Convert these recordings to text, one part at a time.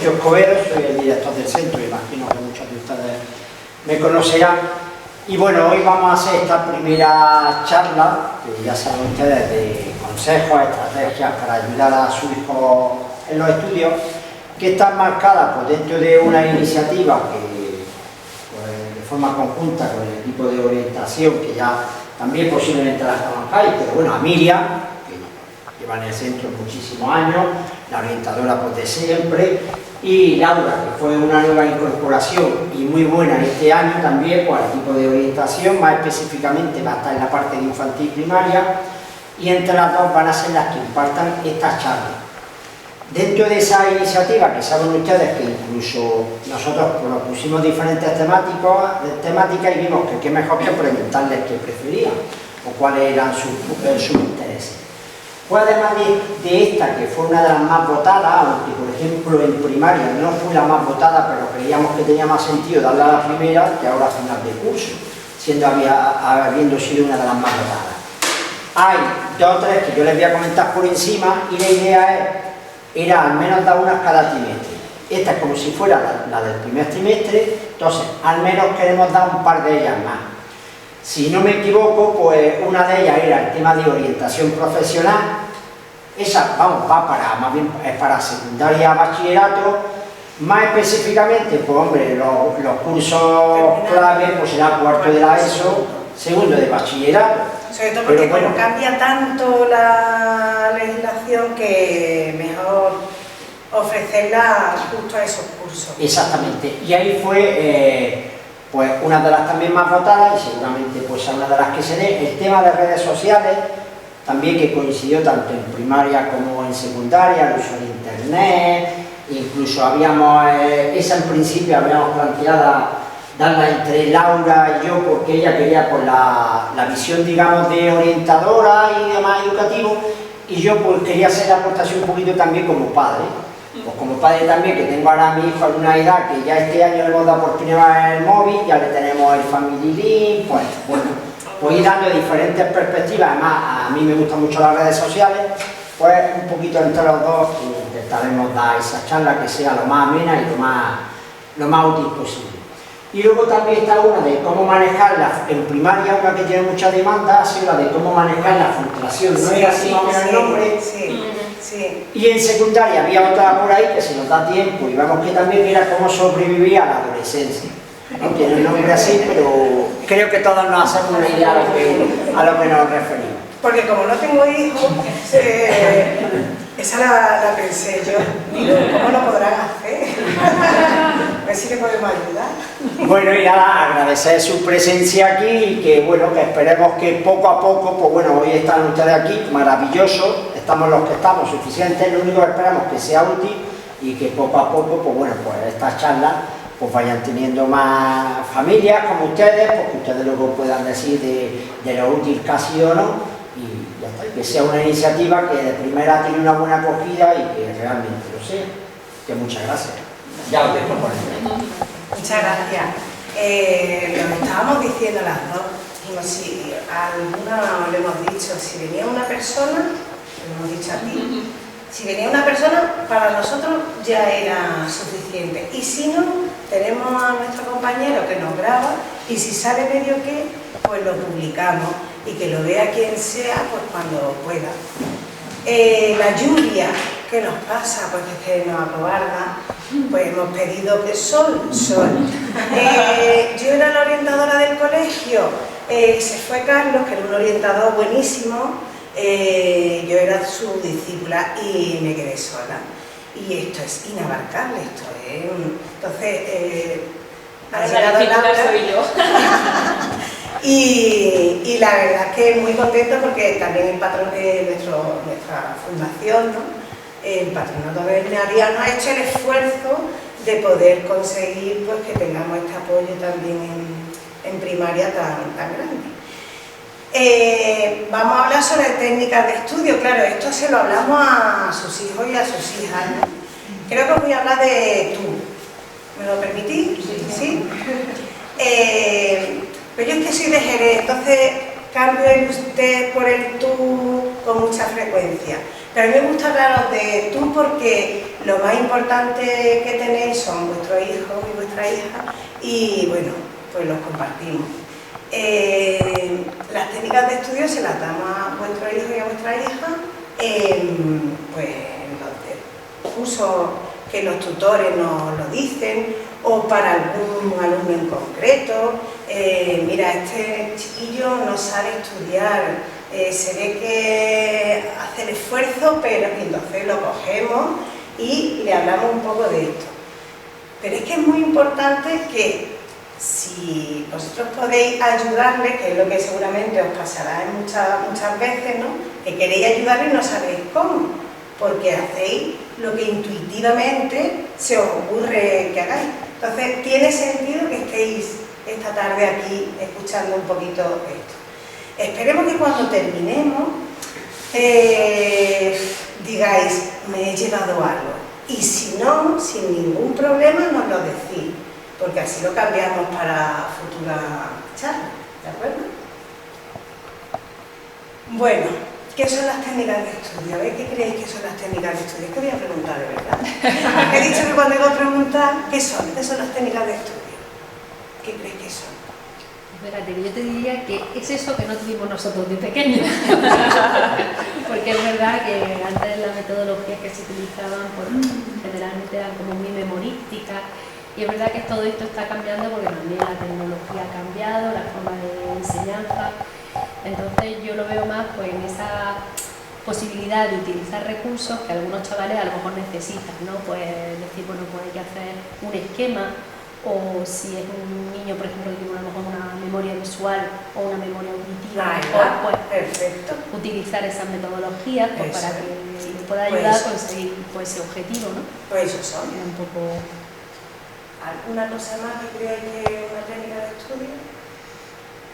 Sergio Escobedo, soy el director del centro, imagino que muchos de ustedes me conocerán. Y bueno, hoy vamos a hacer esta primera charla, que ya saben ustedes, de consejos, estrategias para ayudar a su hijo en los estudios, que está marcada pues, dentro de una iniciativa que pues, de forma conjunta con el equipo de orientación, que ya también posiblemente la conozcáis, pero bueno, a Miriam, que lleva en el centro muchísimos años, la orientadora pues, de siempre, y Laura, que fue una nueva incorporación y muy buena este año también, pues al equipo de orientación, más específicamente va a estar en la parte de infantil primaria, y entre las dos van a ser las que impartan estas charlas. Dentro de esa iniciativa, que saben ustedes que incluso nosotros propusimos diferentes temáticas y vimos que qué mejor que preguntarles qué preferían o cuáles eran sus intereses. Pues además de esta, que fue una de las más votadas, aunque por ejemplo en primaria no fue la más votada, pero creíamos que tenía más sentido darla a la primera que ahora a final de curso, habiendo sido una de las más votadas. Hay dos o tres que yo les voy a comentar por encima y la idea era al menos dar unas cada trimestre. Esta es como si fuera la del primer trimestre, entonces al menos queremos dar un par de ellas más. Si no me equivoco, pues una de ellas era el tema de orientación profesional. Esa, vamos, más bien es para secundaria, bachillerato. Más específicamente, pues hombre, los cursos clave, pues será cuarto de la ESO, segundo de bachillerato. Sobre todo porque bueno, cambia tanto la legislación que mejor ofrecerla justo a esos cursos. Exactamente, y ahí fue pues una de las también más votadas y seguramente pues una de las que se dé. El tema de redes sociales, también que coincidió tanto en primaria como en secundaria, el uso de internet, incluso habíamos, esa en principio habíamos planteado darla entre Laura y yo porque ella quería pues, la visión digamos de orientadora y demás educativo, y yo pues quería hacer la aportación un poquito también como padre. Pues como padre también, que tengo ahora a mi hijo en una edad que ya este año le hemos dado por primera vez el móvil, ya le tenemos el Family Link, pues bueno, pues ir dando diferentes perspectivas. Además a mí me gustan mucho las redes sociales, pues un poquito entre los dos intentaremos dar esa charla que sea lo más amena y lo más útil posible. Y luego también está una de cómo manejarla en primaria, una que tiene mucha demanda, ha sido la de cómo manejar la frustración, ¿no era así más o menos el nombre? Sí. Y en secundaria había otra por ahí que se nos da tiempo y vemos que también era cómo sobrevivir a la adolescencia. No tiene el nombre así, pero creo que todos nos hacemos una idea a lo que nos referimos. Porque como no tengo hijos, esa la pensé yo. Digo, ¿cómo lo podrán hacer? A ver si le podemos ayudar. Bueno, y nada, agradecer su presencia aquí y que bueno, que esperemos que poco a poco, pues bueno, hoy están ustedes aquí, maravilloso, estamos los que estamos, suficientes, lo único que esperamos que sea útil y que poco a poco, pues bueno, pues estas charlas pues vayan teniendo más familias como ustedes, pues que ustedes luego puedan decir de lo útil que ha sido o no, y ya está, y que sea una iniciativa que de primera tiene una buena acogida y que realmente lo sea. Que muchas gracias. Ya os dejo por el. Muchas gracias. Lo estábamos diciendo las dos, como si a alguna le hemos dicho, si venía una persona, lo hemos dicho a ti, si venía una persona, para nosotros ya era suficiente. Y si no, tenemos a nuestro compañero que nos graba y si sabe medio qué, pues lo publicamos y que lo vea quien sea, pues cuando pueda. La lluvia que nos pasa, pues es que nos acobarda, pues hemos pedido que sol. Yo era la orientadora del colegio, se fue Carlos, que era un orientador buenísimo, yo era su discípula y me quedé sola. Y esto es inabarcable, esto es... Entonces, ha llegado Laura soy yo. Y la verdad es que muy contento porque también el patrón de nuestra fundación, ¿no? El Patronato Bernardino ha hecho el esfuerzo de poder conseguir pues, que tengamos este apoyo también en primaria tan grande. Vamos a hablar sobre técnicas de estudio, claro, esto se lo hablamos a sus hijos y a sus hijas, ¿no? Creo que os voy a hablar de tú. ¿Me lo permitís? ¿Sí? Pero yo es que soy de Jerez, entonces cambio el usted por el tú con mucha frecuencia. Pero a mí me gusta hablaros de tú porque lo más importante que tenéis son vuestros hijos y vuestra hija y bueno, pues los compartimos. Las técnicas de estudio se las damos a vuestros hijos y a vuestra hija pues en los cursos que los tutores nos lo dicen o para algún alumno en concreto. Mira, este chiquillo no sabe estudiar, se ve que hace el esfuerzo, pero entonces lo cogemos y le hablamos un poco de esto. Pero es que es muy importante que si vosotros podéis ayudarle, que es lo que seguramente os pasará en muchas veces, ¿no? Que queréis ayudarle y no sabéis cómo, porque hacéis lo que intuitivamente se os ocurre que hagáis. Entonces, tiene sentido que estéis esta tarde aquí escuchando un poquito esto. Esperemos que cuando terminemos digáis, me he llevado algo. Y si no, sin ningún problema nos lo decís, porque así lo cambiamos para futura charla, ¿de acuerdo? Bueno, ¿qué son las técnicas de estudio? ¿Qué creéis que son las técnicas de estudio? Es que voy a preguntar de verdad. He dicho que cuando iba a preguntar, ¿qué son? ¿Qué son las técnicas de estudio? ¿Qué creéis que son? Espérate, que yo te diría que es eso que no tuvimos nosotros de pequeños. Porque es verdad que antes las metodologías que se utilizaban pues, generalmente eran como muy memorísticas. Y es verdad que todo esto está cambiando porque también la tecnología ha cambiado, la forma de enseñanza. Entonces yo lo veo más pues, en esa posibilidad de utilizar recursos que algunos chavales a lo mejor necesitan, ¿no? Pues decir, bueno, pues hay que hacer un esquema, o si es un niño, por ejemplo, que tiene a lo mejor una memoria visual o una memoria auditiva, mejor, pues perfecto. Utilizar esas metodologías pues, para que le pueda ayudar a conseguir pues, ese objetivo, ¿no? Pues eso son. Un poco... ¿Alguna cosa más que creáis que es una técnica de estudio?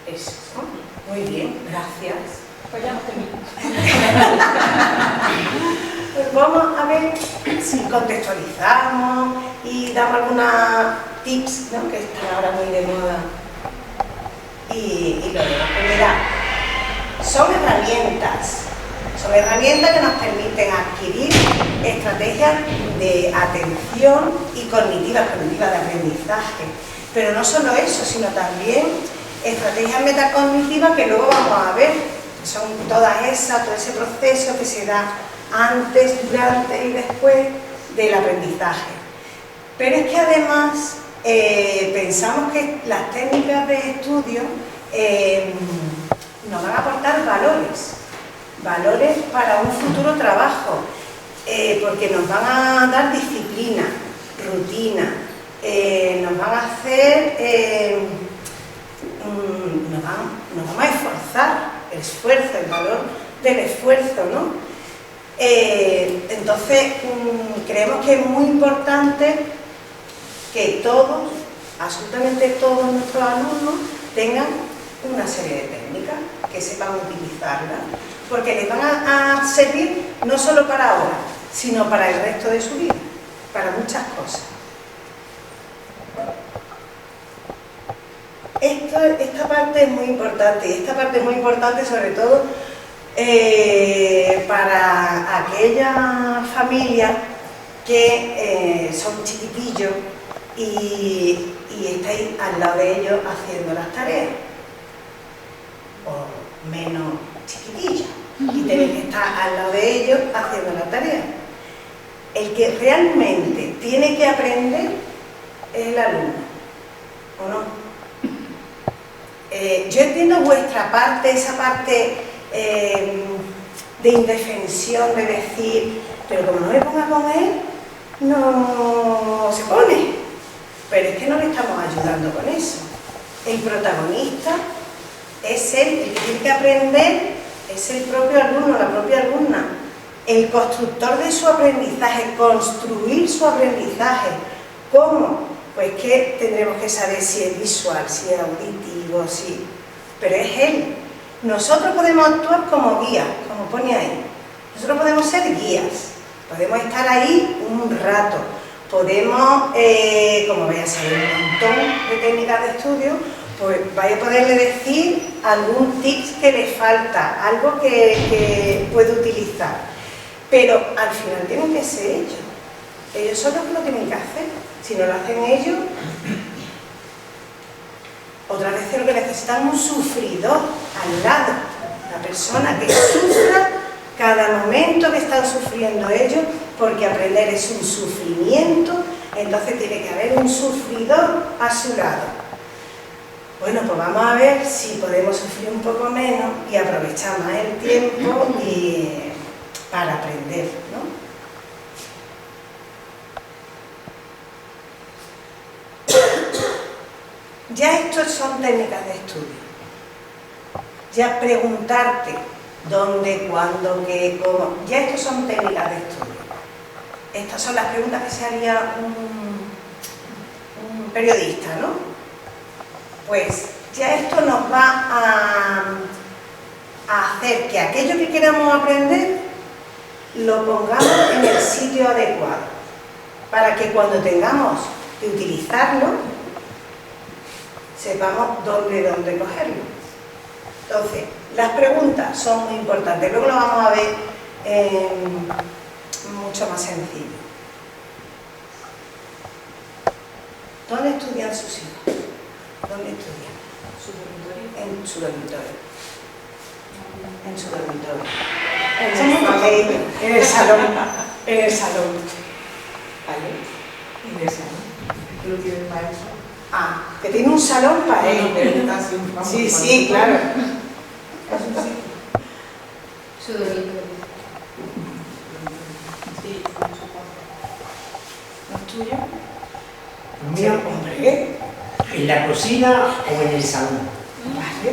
Eso, ¿no? Muy bien, gracias. Pues ya hemos terminado. Pues vamos a ver si contextualizamos y damos algunos tips, ¿no? Que están ahora muy de moda. Y lo demás, pues mirad, son herramientas que nos permiten adquirir estrategias de atención y cognitivas de aprendizaje. Pero no solo eso, sino también estrategias metacognitivas que luego vamos a ver, que son todas esas, todo ese proceso que se da antes, durante y después del aprendizaje. Pero es que además pensamos que las técnicas de estudio nos van a aportar valores para un futuro trabajo, porque nos van a dar disciplina, rutina, nos van a hacer, nos vamos a esforzar, el valor del esfuerzo, ¿no? Entonces, creemos que es muy importante que todos, absolutamente todos nuestros alumnos, tengan una serie de técnicas, que sepan utilizarlas, porque les van a servir no solo para ahora, sino para el resto de su vida, para muchas cosas. Esta parte es muy importante, y esta parte es muy importante sobre todo para aquellas familias que son chiquitillos y estáis al lado de ellos haciendo las tareas, o menos chiquitillos, y tenéis que estar al lado de ellos haciendo la tarea. El que realmente tiene que aprender es el alumno, ¿o no? Yo entiendo vuestra parte, esa parte de indefensión, de decir, pero como no me ponga con él, no se pone. Pero es que no le estamos ayudando con eso. El protagonista es él, el que tiene que aprender es el propio alumno, la propia alumna. El constructor de su aprendizaje, construir su aprendizaje. ¿Cómo? Pues que tendremos que saber si es visual, si es auditivo, si... pero es él. Nosotros podemos actuar como guías, como pone ahí. Nosotros podemos ser guías, podemos estar ahí un rato, podemos, como vais a saber un montón de técnicas de estudio, pues vaya a poderle decir algún tips que le falta, algo que puede utilizar. Pero al final tienen que ser ellos. Ellos son los que lo tienen que hacer. Si no lo hacen ellos, otras veces lo que necesitan es un sufridor al lado. Una persona que sufra cada momento que están sufriendo ellos, porque aprender es un sufrimiento, entonces tiene que haber un sufridor a su lado. Bueno, pues vamos a ver si podemos sufrir un poco menos y aprovechar más el tiempo para aprender, ¿no? Ya estos son técnicas de estudio. Ya preguntarte dónde, cuándo, qué, cómo. Ya estos son técnicas de estudio. Estas son las preguntas que se haría un periodista, ¿no? Pues ya esto nos va a hacer que aquello que queramos aprender lo pongamos en el sitio adecuado, para que cuando tengamos que utilizarlo, sepamos dónde cogerlo. Entonces, las preguntas son muy importantes. Luego lo vamos a ver mucho más sencillo. ¿Dónde estudian sus hijos? ¿Dónde estudian? En su dormitorio. En su dormitorio. En el salón. En el salón. ¿Vale? En el salón. ¿Lo tienen para eso? Ah, que tiene un salón para él. Sí, sí, claro. Su dormitorio. Sí, ¿No es tuyo? Mío, Hombre. ¿en la cocina o en el salón? Vale.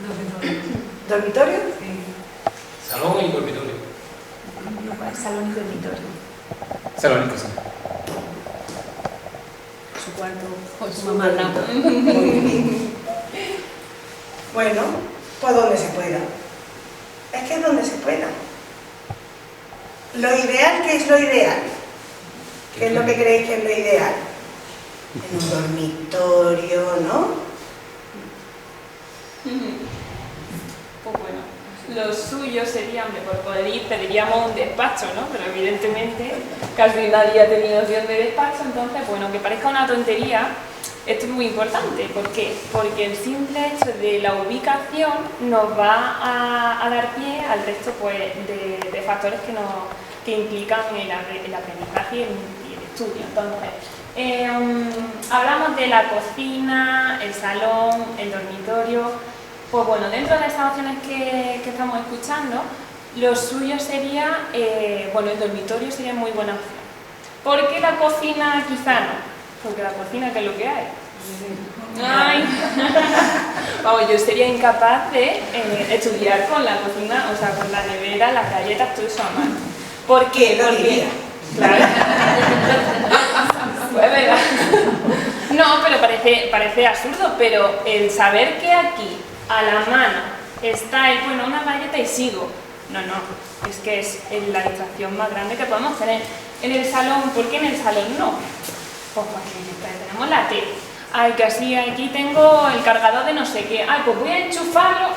¿Dormitorio? ¿Dormitorio? Sí. Salón y dormitorio. Salón y dormitorio. Salón y cocina. Su cuarto con su Su mamá al lado. dormitorio. Muy bien. Bueno, pues donde se pueda. Es que es donde se pueda. Lo ideal, ¿qué es lo ideal? ¿Qué es lo que creéis que es lo ideal? En un dormitorio, ¿no? Pues bueno, lo suyo sería, hombre, por poder ir pediríamos un despacho, ¿no? Pero evidentemente casi nadie ha tenido opción de despacho, entonces, bueno, que parezca una tontería, esto es muy importante. ¿Por qué? Porque el simple hecho de la ubicación nos va a dar pie al resto, pues, de factores que implican el aprendizaje y el estudio. Entonces, hablamos de la cocina, el salón, el dormitorio. Pues bueno, dentro de estas opciones que estamos escuchando, lo suyo sería, bueno, el dormitorio sería muy buena opción. ¿Por qué la cocina quizá no? Porque la cocina, ¿qué es lo que hay? Ay. Vamos, yo sería incapaz de estudiar con la cocina, o sea, con la nevera, las galletas, todo eso a mano. ¿Por qué? Lo diría. Claro. Pues verdad. No, pero parece absurdo, pero el saber que aquí, a la mano, está el, bueno, una galleta y sigo. No, es que es la distracción más grande que podemos tener. En el salón, ¿por qué en el salón no? Pues porque tenemos la tele. Ay, que así aquí tengo el cargador de no sé qué. Ay, pues voy a enchufarlo.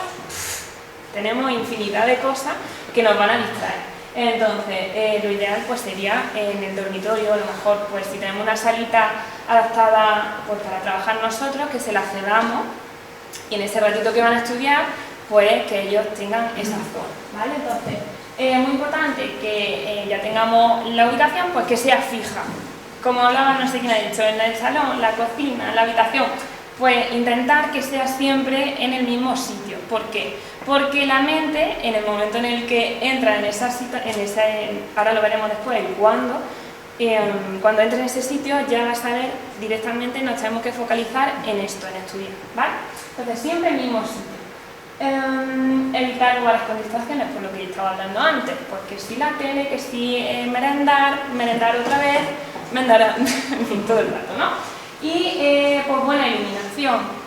Tenemos infinidad de cosas que nos van a distraer. Entonces, lo ideal pues sería en el dormitorio, a lo mejor pues si tenemos una salita adaptada pues, para trabajar nosotros, que se la cedamos y en ese ratito que van a estudiar, pues que ellos tengan esa zona, ¿vale? Entonces, es muy importante que ya tengamos la ubicación, pues que sea fija. Como hablaba, no sé quién ha dicho, en el salón, la cocina, la habitación, pues intentar que sea siempre en el mismo sitio. ¿Por qué? Porque la mente, en el momento en el que entra en esa ahora lo veremos después, el cuándo entre en ese sitio ya va a saber directamente, nos tenemos que focalizar en esto, en estudiar, ¿vale? Entonces siempre el mismo sitio. Evitar lugares con distracciones, por lo que yo estaba hablando antes, pues que si la tele, que si merendar otra vez, todo el rato, ¿no? Y pues buena iluminación.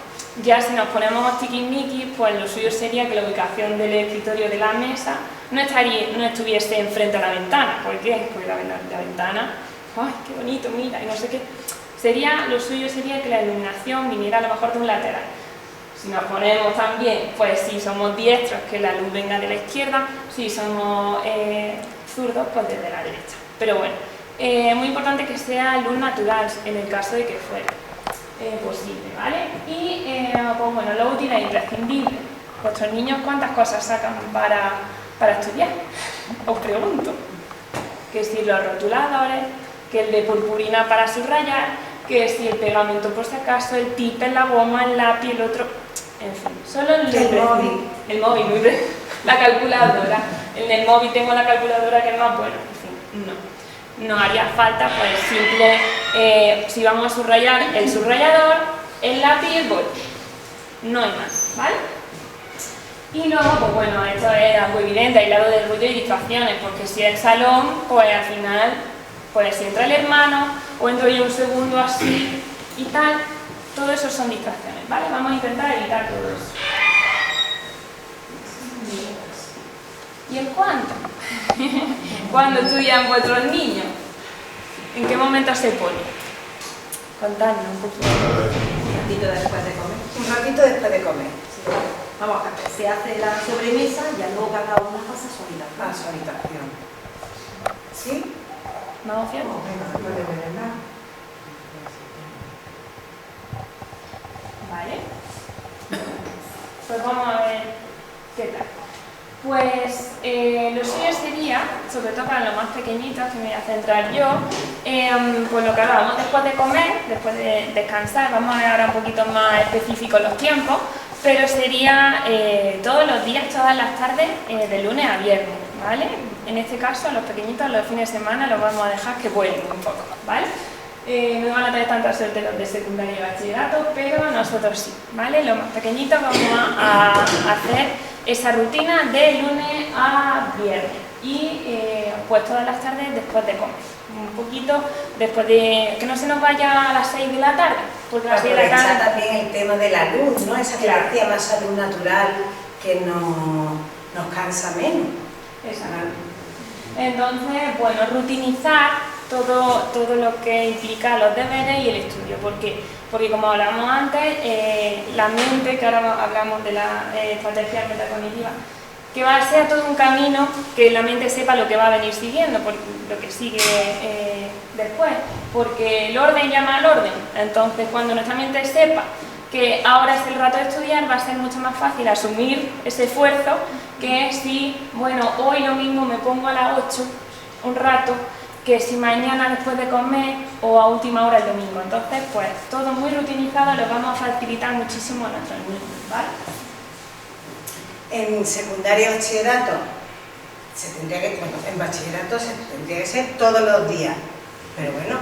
Ya si nos ponemos tiquismiquis, pues lo suyo sería que la ubicación del escritorio de la mesa no estuviese enfrente a la ventana. ¿Por qué? Porque la ventana, ¡ay, qué bonito, mira! Y no sé qué. Lo suyo sería que la iluminación viniera a lo mejor de un lateral. Si nos ponemos también, pues si somos diestros, que la luz venga de la izquierda, si somos zurdos, pues desde la derecha. Pero bueno, es muy importante que sea luz natural en el caso de que fuera posible, ¿vale? Y pues bueno, lo útil es imprescindible. ¿Vuestros niños cuántas cosas sacan para estudiar? Os pregunto. Que si los rotuladores, que el de purpurina para subrayar, que si el pegamento por si acaso, el tip, la goma, el lápiz, el otro... En fin, solo el móvil, la calculadora. En el móvil tengo la calculadora que es más buena. En fin, no haría falta, pues simple, si vamos a subrayar, el subrayador, el lápiz y el boli. No hay más, ¿vale? Y luego, pues bueno, esto es algo evidente, aislado del ruido y distracciones, porque si es el salón, pues al final, pues si entra el hermano, o entro yo un segundo así y tal, todo eso son distracciones, ¿vale? Vamos a intentar evitar todo eso. ¿Y el cuánto? ¿Cuándo estudian vuestros niños? ¿En qué momento se pone? Contadnos un poquito. Un ratito después de comer. Un ratito después de comer. Sí, vamos, se hace la sobremesa y luego cada una pasa a su habitación. A su habitación. ¿Sí? ¿Vamos bien? Venga, después de merendar. Vale. Pues vamos a ver qué tal. Pues lo suyo sería, sobre todo para los más pequeñitos, que me voy a centrar yo, pues lo que hablábamos después de comer, después de descansar, vamos a ver ahora un poquito más específicos los tiempos, pero sería todos los días, todas las tardes, de lunes a viernes, ¿vale? En este caso, a los pequeñitos los fines de semana los vamos a dejar que vuelen un poco, ¿vale? No van a tener tanta suerte los de secundaria y bachillerato, pero nosotros sí, ¿vale? Los más pequeñitos vamos a hacer esa rutina de lunes a viernes y pues todas las tardes después de comer, un poquito después de que no se nos vaya a las 6 de la tarde, porque a las 6 de la Aprovechar tarde también el tema de la luz, ¿no? Esa que Claro. decía, más salud natural, que nos cansa menos. Exacto. Entonces, bueno, rutinizar todo lo que implica los deberes y el estudio, porque como hablamos antes, la mente, que ahora hablamos de la estrategia metacognitiva, que va a ser todo un camino que la mente sepa lo que va a venir siguiendo, lo que sigue después, porque el orden llama al orden. Entonces, cuando nuestra mente sepa que ahora es el rato de estudiar, va a ser mucho más fácil asumir ese esfuerzo que si, bueno, hoy lo mismo me pongo a las 8 un rato, que si mañana después de comer o a última hora el domingo. Entonces, pues todo muy rutinizado lo vamos a facilitar muchísimo a nuestros niños, ¿vale? En secundaria y bachillerato, en bachillerato se tendría que ser todos los días, pero bueno,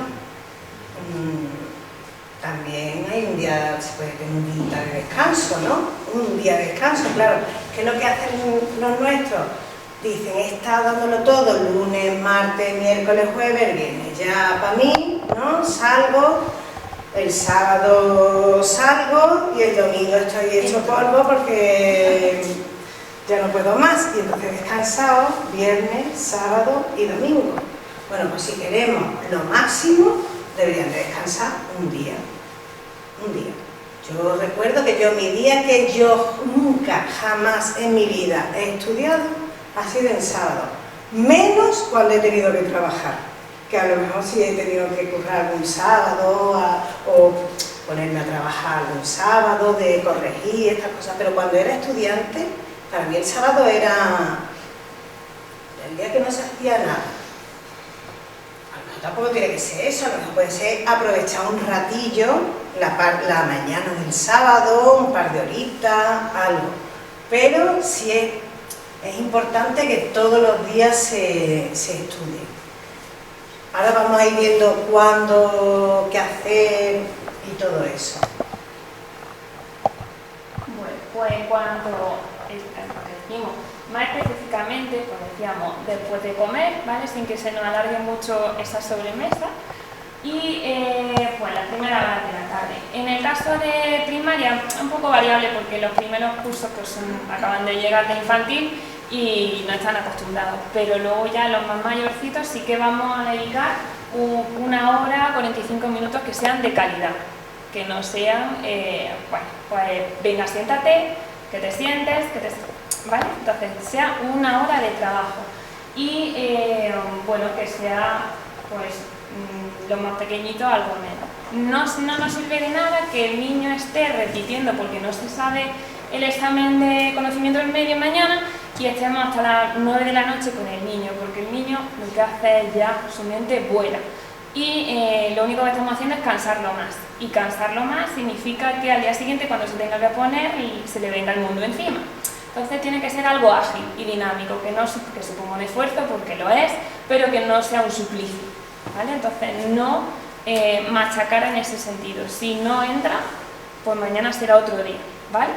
también hay un día, se puede tener un día de descanso, ¿no? Un día de descanso, claro, que es lo que hacen los nuestros. Dicen, he estado dándolo todo, lunes, martes, miércoles, jueves, viernes, ya para mí, ¿no? Salgo, el sábado salgo y el domingo estoy hecho polvo porque ya no puedo más. Y entonces descansado viernes, sábado y domingo. Bueno, pues si queremos lo máximo, deberían de descansar un día. Un día. Yo recuerdo que mi día que yo nunca, jamás en mi vida he estudiado, ha sido en sábado, menos cuando he tenido que trabajar, que a lo mejor sí he tenido que currar algún sábado o ponerme a trabajar algún sábado, de corregir estas cosas, pero cuando era estudiante, para mí el sábado era el día que no se hacía nada. A lo mejor tampoco tiene que ser eso, a lo mejor puede ser aprovechar un ratillo, la mañana del sábado, un par de horitas, algo, pero si es importante que todos los días se estudie. Ahora vamos a ir viendo cuándo, qué hacer y todo eso. Bueno, pues en cuanto a lo que decimos, más específicamente, pues decíamos, después de comer, ¿vale? Sin que se nos alargue mucho esa sobremesa. Y pues la primera hora de la tarde. En el caso de primaria, un poco variable porque los primeros cursos pues, acaban de llegar de infantil y no están acostumbrados, pero luego ya los más mayorcitos sí que vamos a dedicar una hora, 45 minutos que sean de calidad, que no sean, bueno, pues venga, siéntate, que te sientes, ¿vale? Entonces, sea una hora de trabajo y, bueno, que sea, pues, lo más pequeñito, algo menos. No nos sirve de nada que el niño esté repitiendo porque no se sabe el examen de conocimiento del medio mañana y estemos hasta las 9 de la noche con el niño, porque el niño lo que hace es ya, su mente vuela. Y lo único que estamos haciendo es cansarlo más. Y cansarlo más significa que al día siguiente, cuando se tenga que poner, se le venga el mundo encima. Entonces tiene que ser algo ágil y dinámico, que suponga un esfuerzo, porque lo es, pero que no sea un suplicio, ¿vale? Entonces no machacar en ese sentido. Si no entra, pues mañana será otro día, ¿vale?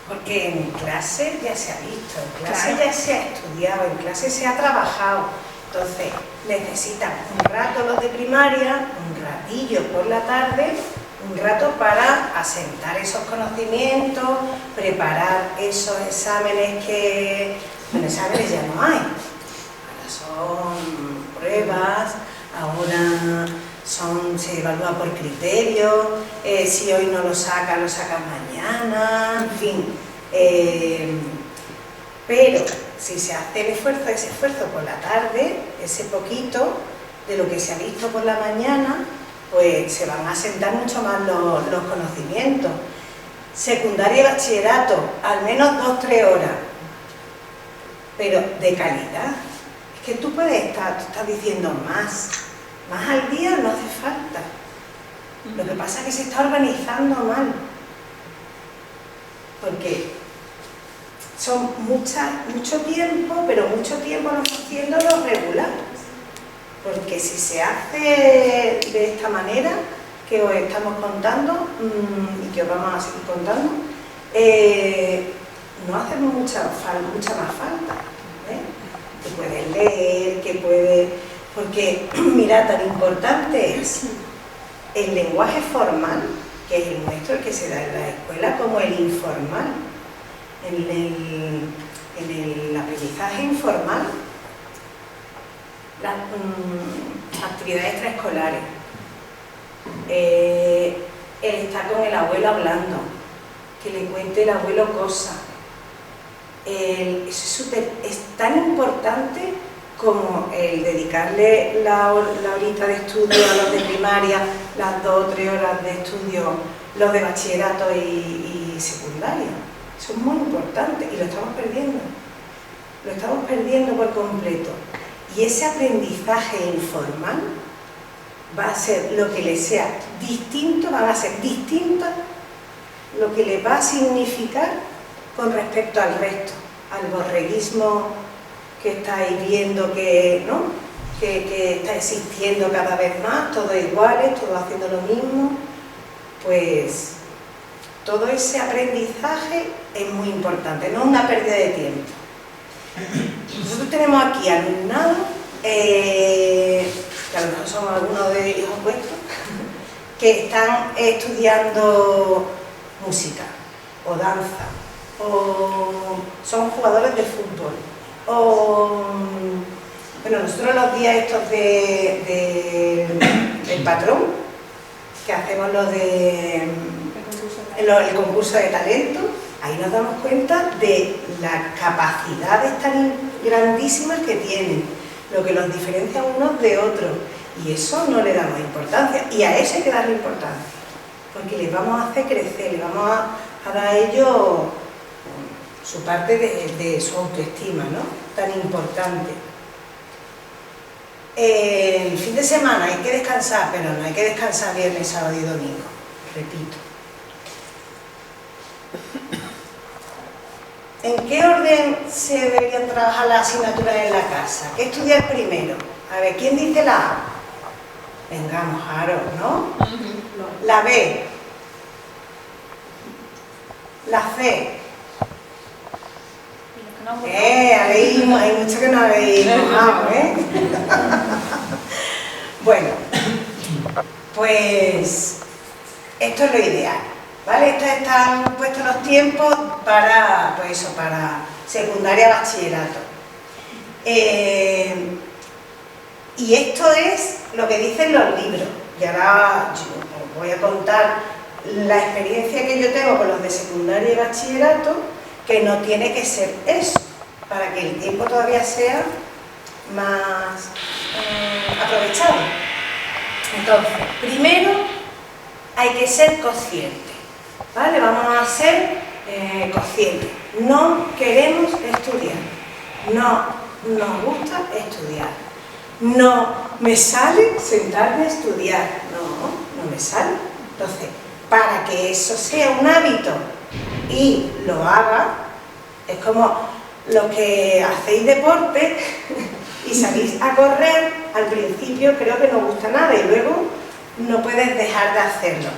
Porque en clase ya se ha visto, en clase ya se ha estudiado, en clase se ha trabajado. Entonces necesitan un rato los de primaria, un ratillo por la tarde, un rato para asentar esos conocimientos, preparar esos exámenes que... Bueno, exámenes ya no hay, ahora son pruebas, ahora se evalúa por criterio, si hoy no lo sacan mañana, en fin. Pero si se hace el esfuerzo, ese esfuerzo por la tarde, ese poquito de lo que se ha visto por la mañana, pues se van a asentar mucho más los conocimientos. Secundaria y bachillerato, al menos 2-3 horas, pero de calidad. Es que tú estás diciendo más al día no hace falta. Lo que pasa es que se está organizando mal, porque son mucho tiempo, pero mucho tiempo no haciéndolo regular. Porque si se hace de esta manera que os estamos contando y que os vamos a seguir contando, no hace mucha más falta, que puedes leer, que puedes... Porque, mira, tan importante es el lenguaje formal, que es el nuestro, el que se da en la escuela, como el informal. En el aprendizaje informal, las actividades extraescolares, el estar con el abuelo hablando, que le cuente el abuelo cosas, es tan importante como el dedicarle la horita de estudio a los de primaria, las 2 o 3 horas de estudio, los de bachillerato y secundaria. Eso es muy importante y lo estamos perdiendo por completo. Y ese aprendizaje informal va a ser lo que le sea distinto, van a ser distintas lo que le va a significar con respecto al resto, al borreguismo que estáis viendo que está existiendo cada vez más, todos iguales, todos haciendo lo mismo. Pues todo ese aprendizaje es muy importante, no es una pérdida de tiempo. Nosotros tenemos aquí alumnado, que a lo mejor son algunos de hijos vuestros, que están estudiando música o danza, o son jugadores de fútbol, o bueno, nosotros los días estos del patrón, que hacemos el concurso de talento, ahí nos damos cuenta de las capacidades tan grandísimas que tienen, lo que los diferencia unos de otros, y eso no le damos importancia, y a eso hay que darle importancia, porque les vamos a hacer crecer, les vamos a dar a ellos su parte de su autoestima, ¿no? Tan importante. El fin de semana hay que descansar, pero no hay que descansar viernes, sábado y domingo, repito. ¿En qué orden se deberían trabajar las asignaturas en la casa? ¿Qué estudiar primero? A ver, ¿quién dice la A? Vengamos, Aro, ¿no? La B. La C. Hay mucho que no habéis mojado, ¿eh? Bueno, pues esto es lo ideal, ¿vale? Estos están puestos los tiempos para, pues eso, para secundaria, bachillerato. Y esto es lo que dicen los libros. Y ahora yo os voy a contar la experiencia que yo tengo con los de secundaria y bachillerato, que no tiene que ser eso, para que el tiempo todavía sea más aprovechado. Entonces, primero hay que ser consciente, ¿vale? Vamos a ser conscientes. No queremos estudiar, no nos gusta estudiar, no me sale sentarme a estudiar, no me sale. Entonces, para que eso sea un hábito y lo haga, es como los que hacéis deporte y salís a correr, al principio creo que no gusta nada y luego no puedes dejar de hacerlo.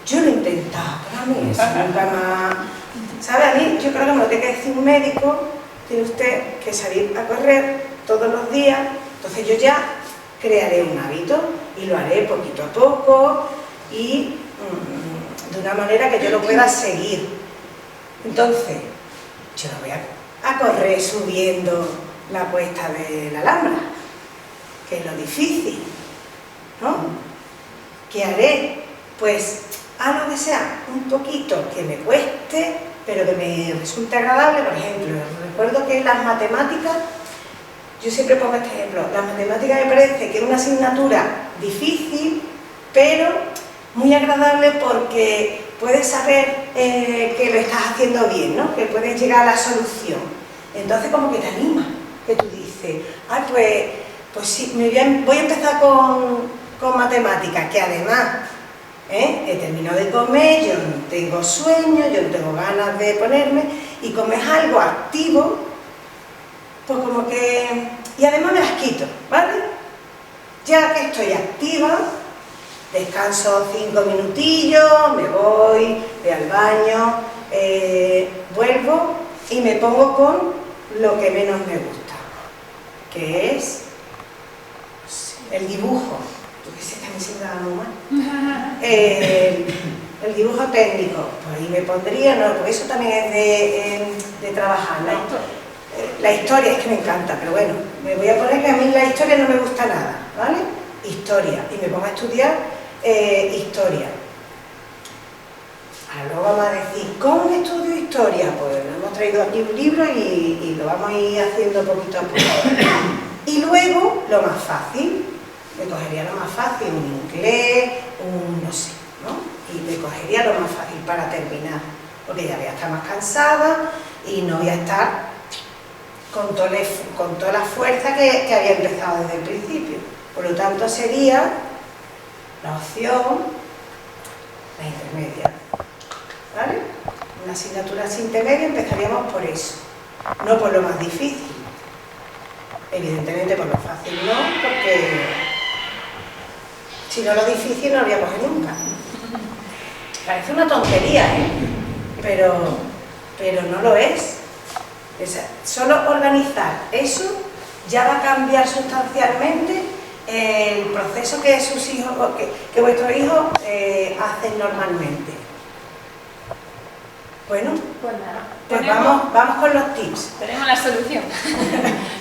Yo lo he intentado, pero a mí eso nunca más... ¿Sabe? A mí, yo creo que me lo tiene que decir un médico, tiene usted que salir a correr todos los días, entonces yo ya crearé un hábito y lo haré poquito a poco y de una manera que yo lo pueda seguir. Entonces, yo no voy a correr subiendo la cuesta de la Alhambra, que es lo difícil, ¿no? ¿Qué haré? Pues algo que sea un poquito que me cueste, pero que me resulte agradable. Por ejemplo, recuerdo que en las matemáticas, yo siempre pongo este ejemplo, las matemáticas me parece que es una asignatura difícil, pero muy agradable porque puedes saber que lo estás haciendo bien, ¿no? Que puedes llegar a la solución. Entonces como que te anima, que tú dices, ay, pues sí, voy a empezar con matemáticas, que además he terminado de comer, yo no tengo sueño, yo no tengo ganas de ponerme, y como es algo activo, pues como que... Y además me las quito, ¿vale? Ya que estoy activa, descanso 5 minutillos, me voy al baño, vuelvo y me pongo con lo que menos me gusta, que es el dibujo. Yo qué sé, también se me da muy mal. El dibujo técnico, pues ahí me pondría, no, porque eso también es de trabajar, ¿no? La historia es que me encanta, pero bueno, me voy a poner que a mí la historia no me gusta nada, ¿vale? Historia, y me pongo a estudiar historia. Ahora luego vamos a decir, ¿cómo estudio historia? Pues hemos traído aquí un libro y lo vamos a ir haciendo poquito a poco. Y luego, lo más fácil, me cogería lo más fácil, un inglés, no sé, ¿no? Y me cogería lo más fácil para terminar, porque ya voy a estar más cansada y no voy a estar con toda la fuerza que había empezado desde el principio. Por lo tanto, sería la opción, la intermedia, ¿vale? Una asignatura así intermedia, empezaríamos por eso, no por lo más difícil. Evidentemente por lo fácil no, porque si no lo difícil no lo voy a coger nunca. Parece una tontería, pero no lo es. Solo organizar eso ya va a cambiar sustancialmente el proceso que sus hijos, que vuestros hijos hacen normalmente. Bueno, pues nada. Pues vamos con los tips. Tenemos la solución.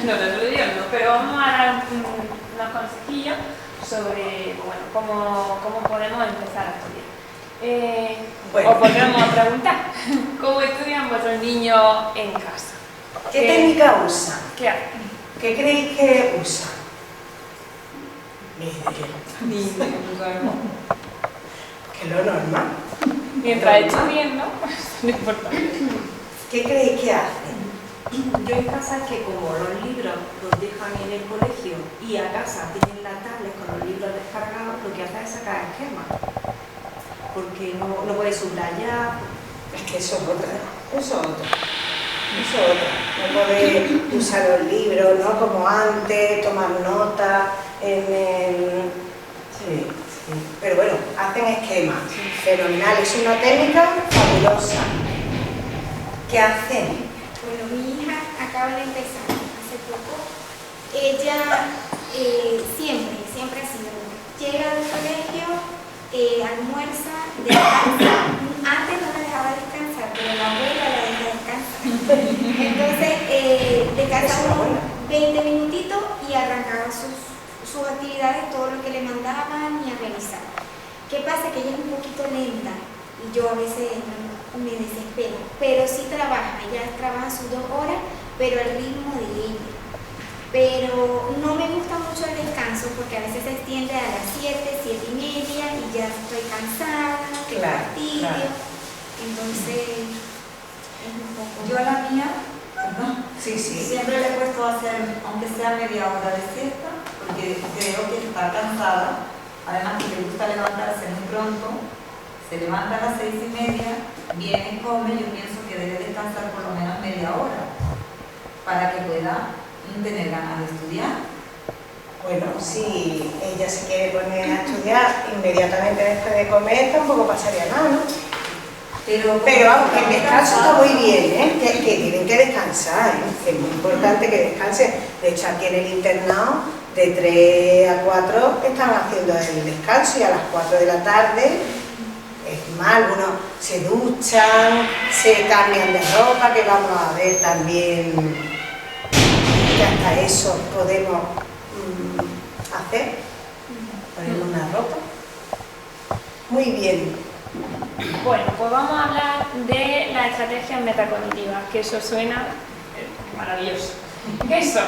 No, la solución no, pero vamos a dar unos consejillos sobre cómo podemos empezar a estudiar. Bueno. Os volvemos a preguntar, ¿cómo estudian vuestros niños en casa? ¿Qué técnica usan? ¿Qué hacen? ¿Qué creéis que usan? Ni idea. Que lo normal. Mientras estudien, ¿no? No importa. ¿Qué creéis que hacen? Yo en casa es que como los libros los dejan en el colegio y a casa tienen la tablet con los libros descargados, lo que hacen es sacar esquemas. Porque no puede subrayar. Es que eso es otra. No podéis usar los libros, ¿no? Como antes, tomar notas Sí. Pero bueno, hacen esquemas. Fenomenal, es una técnica fabulosa. ¿Qué hacen? Bueno, mi hija acaba de empezar hace poco. Ella siempre ha sido. Llega del colegio, almuerza, descansa. Antes no la dejaba descansar, pero la abuela la deja descansar. Entonces, descansaba unos 20 minutitos y arrancaba sus sus actividades, todo lo que le mandaban y a realizar. ¿Qué pasa? Que ella es un poquito lenta y yo a veces me desespero, pero sí trabaja, ella trabaja sus 2 horas, pero al ritmo de ella. Pero no me gusta mucho el descanso porque a veces se extiende a las 7, 7:30 y ya estoy cansada, Claro, fastidio. claro. Entonces, es un poco... Yo a la mía, perdón, Sí, sí. siempre le he puesto a hacer, aunque sea media hora de siesta, porque creo que está cansada, además que le gusta levantarse muy pronto, se levanta a las 6:30, viene, come, yo pienso que debe descansar por lo menos media hora, para que pueda tener ganas de estudiar. Bueno, si ella se quiere poner a estudiar inmediatamente después de comer, tampoco pasaría nada, ¿no? Pero vamos, que el descanso está muy bien, ¿eh? Que tienen que descansar, ¿eh? Que es muy importante que descansen. De hecho, aquí en el internado, de 3 a 4 están haciendo el descanso y a las 4 de la tarde, es más, algunos se duchan, se cambian de ropa, que vamos a ver también que hasta eso podemos hacer, poner una ropa. Muy bien. Bueno, pues vamos a hablar de las estrategias metacognitivas, que eso suena maravilloso. ¿Qué son?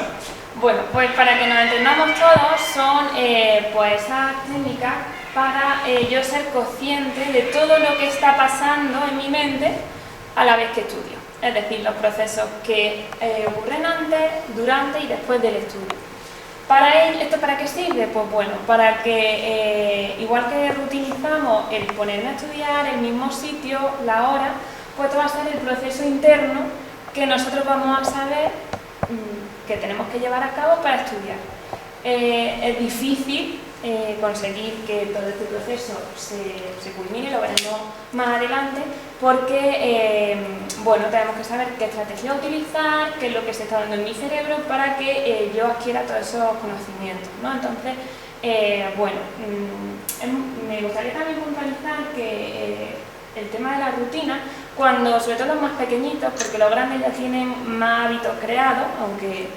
Bueno, pues para que nos entendamos todos, son pues esas técnicas para yo ser consciente de todo lo que está pasando en mi mente a la vez que estudio. Es decir, los procesos que ocurren antes, durante y después del estudio. ¿Esto para qué sirve? Pues bueno, para que, igual que reutilizamos el ponerme a estudiar, el mismo sitio, la hora, pues esto va a ser el proceso interno que nosotros vamos a saber que tenemos que llevar a cabo para estudiar. Es difícil conseguir que todo este proceso se culmine, lo veremos más adelante, porque bueno, tenemos que saber qué estrategia utilizar, qué es lo que se está dando en mi cerebro para que yo adquiera todos esos conocimientos, ¿no? Entonces, bueno, me gustaría también puntualizar que el tema de la rutina, cuando, sobre todo los más pequeñitos, porque los grandes ya tienen más hábitos creados, aunque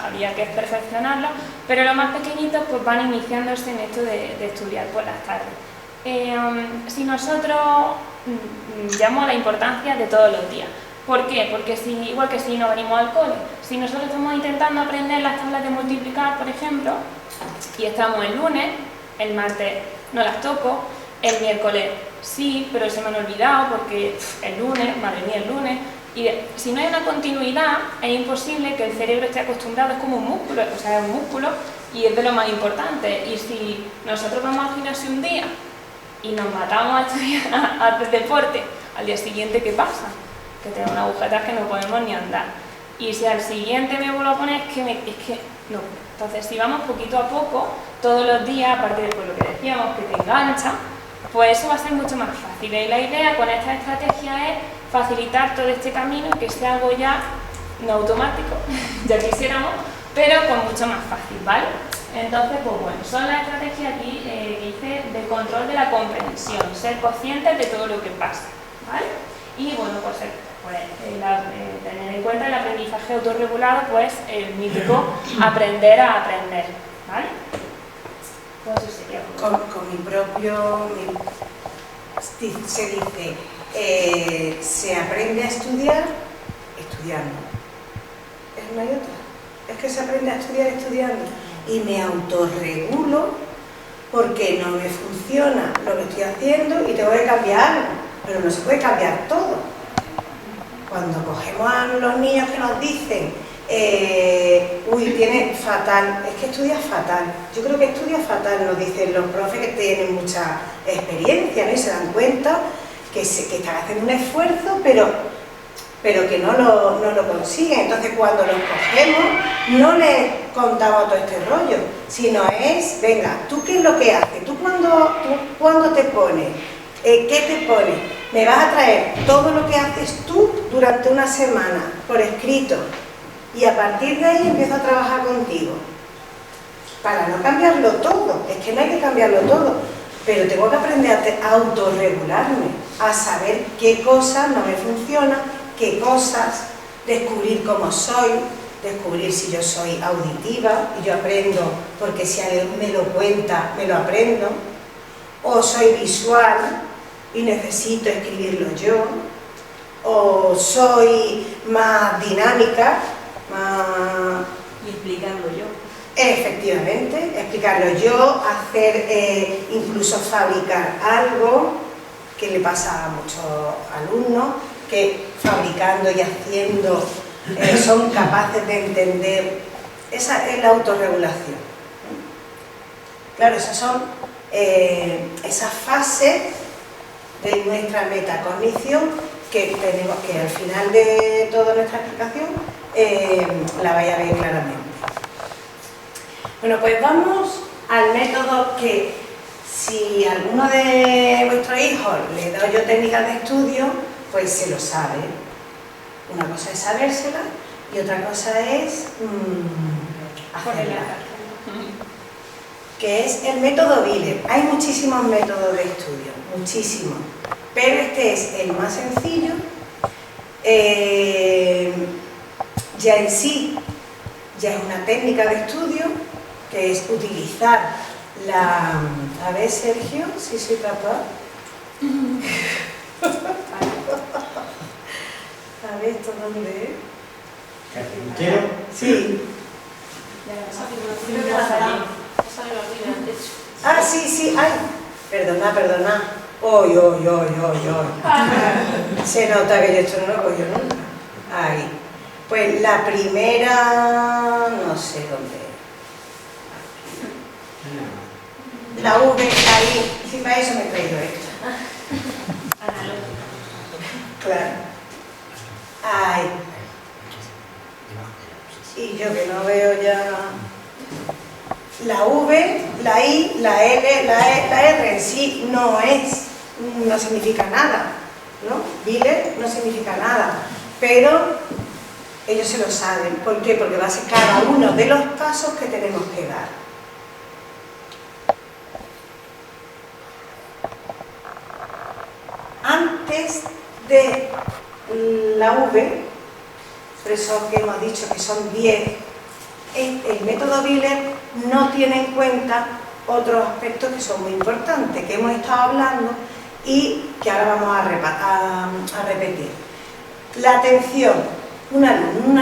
había que perfeccionarlos, pero los más pequeñitos pues van iniciándose en esto de estudiar por las tardes. Si nosotros llamamos a la importancia de todos los días. ¿Por qué? Porque igual que si no venimos al cole, si nosotros estamos intentando aprender las tablas de multiplicar, por ejemplo, y estamos el lunes, el martes no las toco, el miércoles sí, pero se me han olvidado porque el lunes, madre mía, el lunes, y si no hay una continuidad es imposible que el cerebro esté acostumbrado, es como un músculo, o sea, es un músculo y es de lo más importante. Y si nosotros vamos al gimnasio un día y nos matamos a estudiar, a hacer deporte, al día siguiente, ¿qué pasa? Que tengo una agujeta que no podemos ni andar. Y si al siguiente me vuelvo a poner, es que no. Entonces, si vamos poquito a poco, todos los días, aparte de lo que decíamos, que te engancha, pues eso va a ser mucho más fácil. Y la idea con esta estrategia es facilitar todo este camino, que sea algo ya no automático, ya quisiéramos, pero con mucho más fácil, ¿vale? Entonces, pues bueno, son las estrategias aquí que hice de control de la comprensión, ser conscientes de todo lo que pasa, ¿vale? Y bueno, pues tener en cuenta el aprendizaje autorregulado, pues el mítico aprender a aprender, ¿vale? Pues eso sería con mi propio... se dice, se aprende a estudiar estudiando. No hay otra. Es que se aprende a estudiar estudiando. Y me autorregulo porque no me funciona lo que estoy haciendo y tengo que cambiar algo. Pero no se puede cambiar todo. Cuando cogemos a los niños que nos dicen uy, tiene fatal, es que estudia fatal. Yo creo que estudia fatal, nos dicen los profes que tienen mucha experiencia, ¿no? Y se dan cuenta que están haciendo un esfuerzo, pero que no lo consiguen. Entonces, cuando los cogemos, no les contamos todo este rollo, sino es, venga, ¿tú qué es lo que haces? ¿Tú cuándo te pones? ¿Qué te pones? Me vas a traer todo lo que haces tú durante una semana, por escrito. Y a partir de ahí empiezo a trabajar contigo, para no cambiarlo todo, es que no hay que cambiarlo todo, pero tengo que aprender a autorregularme, a saber qué cosas no me funcionan, qué cosas, descubrir cómo soy, descubrir si yo soy auditiva y yo aprendo porque si alguien me lo cuenta, me lo aprendo, o soy visual y necesito escribirlo yo, o soy más dinámica, más... Y explicarlo yo. Efectivamente, explicarlo yo, hacer, incluso fabricar algo, que le pasa a muchos alumnos, que fabricando y haciendo son capaces de entender. Esa es la autorregulación. Claro, esas son esas fases de nuestra metacognición que tenemos que al final de toda nuestra explicación la vais a ver claramente. Bueno, pues vamos al método que si a alguno de vuestros hijos le doy yo técnicas de estudio, pues se lo sabe. Una cosa es sabérsela y otra cosa es hacerla. Que es el método Wheeler. Hay muchísimos métodos de estudio, muchísimos. Pero este es el más sencillo. Ya en sí, ya es una técnica de estudio, que es utilizar la... A ver, Sergio, si soy capaz. A ver, ¿esto dónde es? ¿Carpintero? Sí. Ah, sí, sí, ay. Perdona. Oy. Se nota que yo esto no lo cojo nunca. Ahí. Pues la primera... no sé dónde es. La V ahí, si para eso me he traído esto. Claro. Ay. Y yo que no veo ya... La V, la I, la L, la E, la R en sí no significa nada, ¿no? Wheeler no significa nada, pero ellos se lo saben. ¿Por qué? Porque va a ser cada uno de los pasos que tenemos que dar. Antes de la V, por eso que hemos dicho que son 10, el método Wheeler no tiene en cuenta otros aspectos que son muy importantes, que hemos estado hablando y que ahora vamos a repetir. La atención, una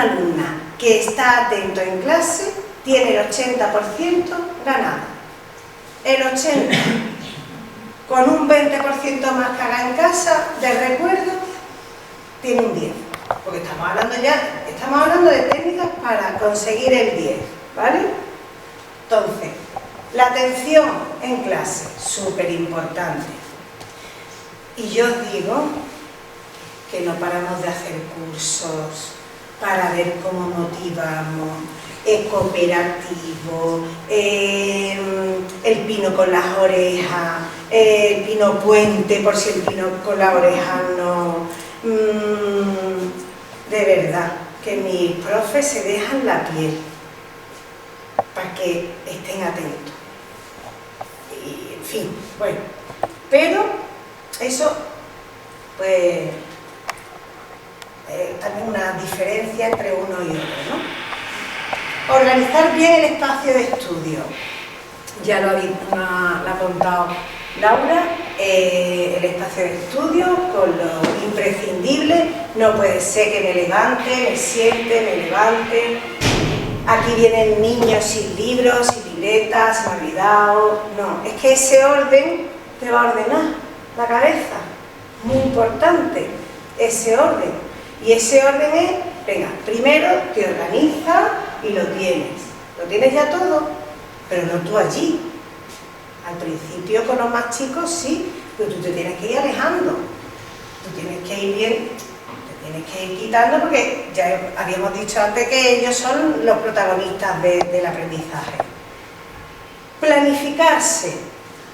alumna que está atento en clase tiene el 80% ganado. El 80%, con un 20% más que haga en casa de recuerdo, tiene un 10%. Porque estamos hablando de técnicas para conseguir el 10, ¿vale? Entonces, la atención en clase, súper importante. Y yo os digo que no paramos de hacer cursos para ver cómo motivamos, cooperativo, el pino con las orejas, el pino puente, por si el pino con las orejas no... de verdad, que mis profes se dejan la piel para que estén atentos. Y, en fin, bueno, pero eso, pues, también una diferencia entre uno y otro, ¿no? Organizar bien el espacio de estudio. Ya lo ha contado Laura, el espacio de estudio con lo imprescindible. No puede ser que me levante, me siente, me levante. Aquí vienen niños sin libros, sin libretas, se me ha olvidado. No, es que ese orden te va a ordenar la cabeza. Muy importante, ese orden. Y ese orden es, venga, primero te organizas y lo tienes. Lo tienes ya todo, pero no tú allí. Al principio con los más chicos sí, pero tú te tienes que ir alejando. Tú tienes que ir bien, te tienes que ir quitando porque ya habíamos dicho antes que ellos son los protagonistas del aprendizaje. Planificarse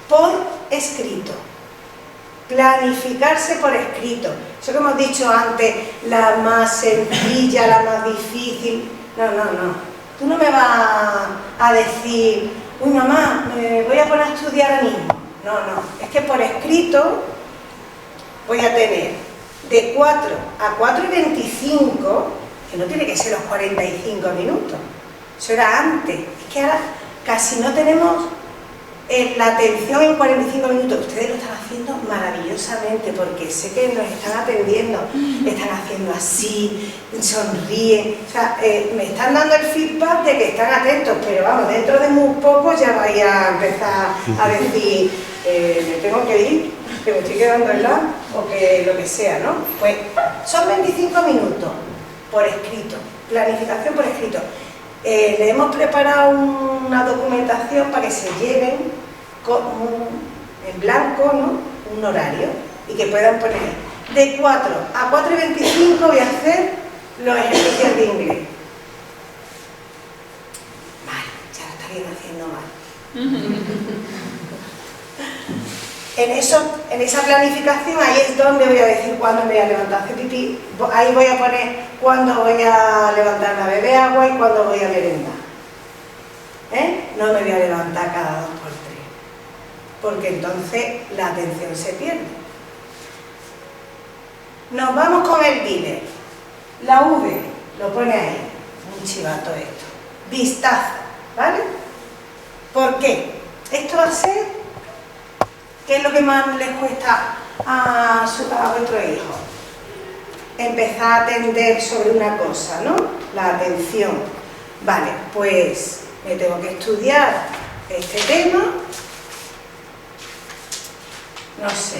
por escrito. Planificarse por escrito. Eso que hemos dicho antes, la más sencilla, la más difícil. No. Tú no me vas a decir, uy mamá, me voy a poner a estudiar ahora mismo. No. Es que por escrito voy a tener de 4 a 4:25, que no tiene que ser los 45 minutos, eso era antes. Es que ahora casi no tenemos la atención en 45 minutos. Ustedes lo están haciendo maravillosamente, porque sé que nos están atendiendo, están haciendo así, sonríen, o sea, me están dando el feedback de que están atentos, pero vamos, dentro de muy poco ya vais a empezar a decir, me tengo que ir, que me estoy quedando en la, o que lo que sea, ¿no? Pues son 25 minutos por escrito, planificación por escrito. Le hemos preparado una documentación para que se lleven en blanco, ¿no?, un horario, y que puedan poner de 4 a 4:25 voy a hacer los ejercicios de inglés. Mal, ya lo estarían haciendo mal. En esa planificación, ahí es donde voy a decir cuándo me voy a levantar a hacer pipí, ahí voy a poner cuándo voy a levantarme a beber agua y cuándo voy a merendar. No me voy a levantar cada 2 por 3, porque entonces la atención se pierde. Nos vamos con el dealer. La V, lo pone ahí, un chivato esto. Vistazo, ¿vale? ¿Por qué? Esto va a ser... ¿Qué es lo que más les cuesta a vuestro hijo? Empezar a atender sobre una cosa, ¿no? La atención. Vale, pues me tengo que estudiar este tema. No sé,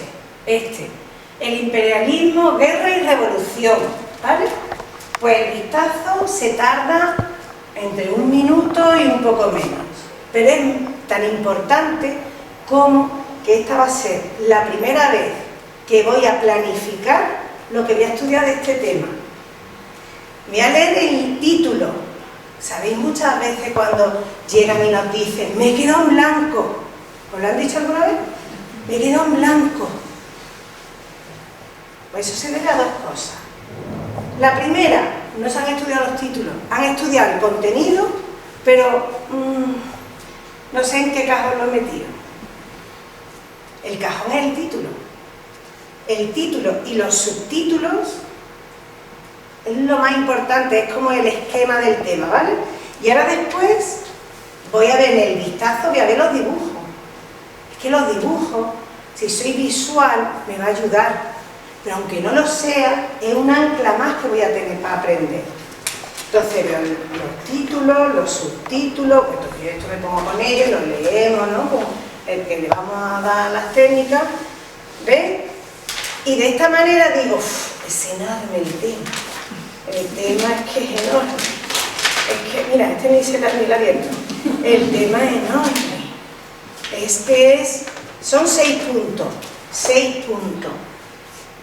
el imperialismo, guerra y revolución, ¿vale? Pues el vistazo se tarda entre 1 minuto y un poco menos. Pero es tan importante como que esta va a ser la primera vez que voy a planificar lo que voy a estudiar de este tema. Voy a leer el título. ¿Sabéis muchas veces cuando llegan y nos dicen, me he quedado en blanco? ¿Os lo han dicho alguna vez? Me he quedado en blanco. Pues eso se debe a 2 cosas. La primera, no se han estudiado los títulos, han estudiado el contenido, pero no sé en qué cajón lo he metido. El cajón es el título. El título y los subtítulos es lo más importante, es como el esquema del tema, ¿vale? Y ahora después voy a ver en el vistazo, voy a ver los dibujos. Es que los dibujos, si soy visual, me va a ayudar. Pero aunque no lo sea, es un ancla más que voy a tener para aprender. Entonces veo los títulos, los subtítulos, pues yo esto me pongo con ellos, los leemos, ¿no? Como el que le vamos a dar las técnicas, ¿ves? Y de esta manera digo, es enorme el tema. El tema es que es enorme. Es que, mira, ni se la ha abierto. El tema es enorme. Son 6 puntos. 6 puntos.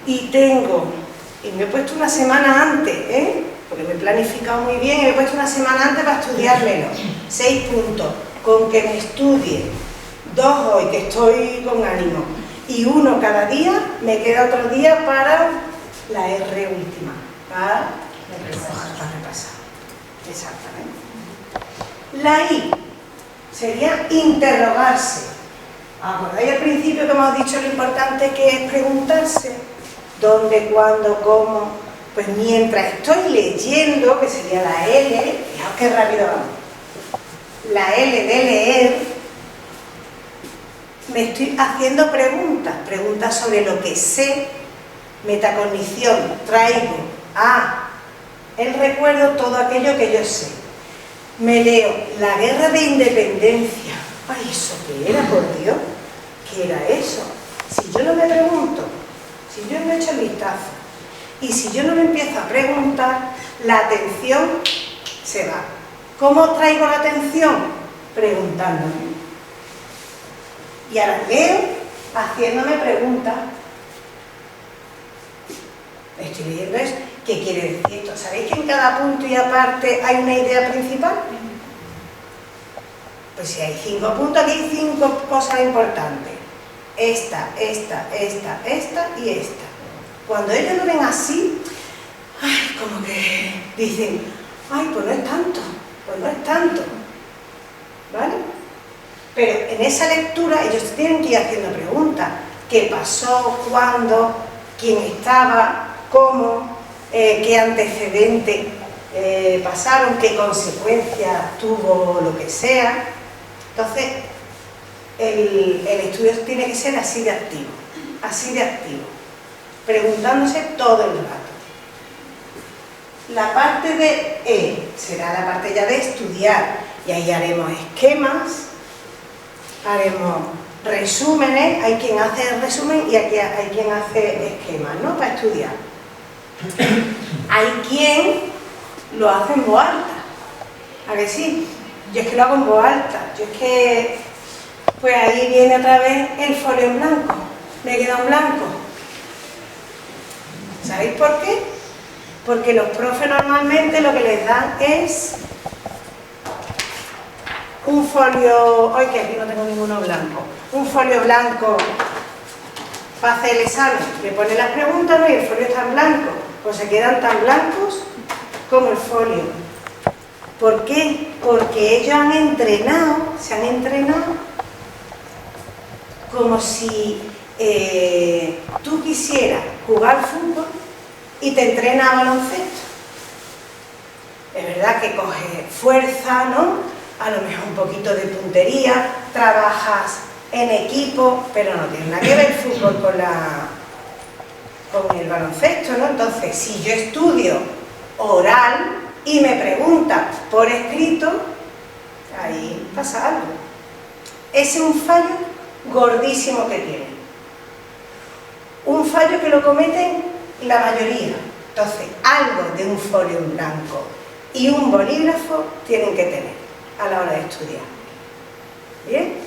Y me he puesto una semana antes, porque me he planificado muy bien, y me he puesto una semana antes para estudiármelo. 6 puntos. Con que me estudie 2 hoy, que estoy con ánimo, y 1 cada día, me queda otro día para la R última, para repasar. Exactamente. La I sería interrogarse. ¿Acordáis al principio que hemos dicho lo importante que es preguntarse? ¿Dónde, cuándo, cómo? Pues mientras estoy leyendo, que sería la L, fijaos qué rápido vamos. La L de leer, me estoy haciendo preguntas sobre lo que sé, metacognición, traigo el recuerdo todo aquello que yo sé. Me leo la guerra de independencia. Ay, ¿eso qué era, por Dios? ¿Qué era eso? Si yo no me pregunto, si yo no echo el vistazo, y si yo no me empiezo a preguntar, la atención se va. ¿Cómo traigo la atención? Preguntándome. Y ahora leo haciéndome preguntas. Estoy leyendo eso. ¿Qué quiere decir esto? ¿Sabéis que en cada punto y aparte hay una idea principal? Pues si hay 5 puntos, aquí hay 5 cosas importantes. Esta y esta. Cuando ellos lo ven así, como que dicen, pues no es tanto, ¿vale? Pero en esa lectura ellos tienen que ir haciendo preguntas. ¿Qué pasó? ¿Cuándo? ¿Quién estaba? ¿Cómo? ¿Qué antecedente? pasaron, qué consecuencias tuvo, lo que sea. Entonces, el estudio tiene que ser así de activo, preguntándose todo el rato. La parte de E será la parte ya de estudiar, y ahí haremos esquemas, haremos resúmenes, hay quien hace el resumen y aquí hay quien hace esquemas, ¿no?, para estudiar. Hay quien lo hace en voz alta, ¿a que sí? Yo es que lo hago en voz alta, yo es que, pues ahí viene otra vez el folio en blanco, me queda en blanco. ¿Sabéis por qué? Porque los profes normalmente lo que les dan es un folio, hoy que aquí no tengo ninguno blanco, un folio blanco para hacer el examen, le ponen las preguntas, ¿no?, y el folio está en blanco, pues se quedan tan blancos como el folio. ¿Por qué? Porque ellos han entrenado, se han entrenado como si tú quisieras jugar fútbol y te entrenas a baloncesto. Es verdad que coges fuerza, ¿no?, a lo mejor un poquito de puntería, trabajas en equipo, pero no tiene nada que ver el fútbol con el baloncesto, ¿no? Entonces, si yo estudio oral y me preguntan por escrito, ahí pasa algo. Ese es un fallo gordísimo que tiene. Un fallo que lo cometen la mayoría. Entonces, algo de un folio en blanco y un bolígrafo tienen que tener a la hora de estudiar. ¿Bien?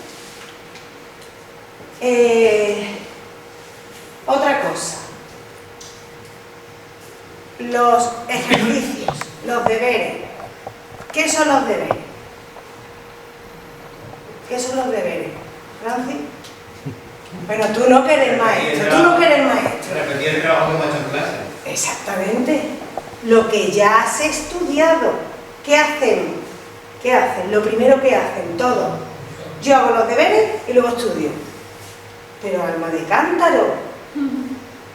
Otra cosa. Los ejercicios, los deberes. ¿Qué son los deberes? ¿Qué son los deberes? ¿Francis? Bueno, tú no que eres maestro, Repetir el trabajo que hemos hecho en clase. Exactamente. Lo que ya has estudiado. ¿Qué hacen? ¿Qué hacen? Lo primero que hacen, todos. Yo hago los deberes y luego estudio. Pero alma de cántaro,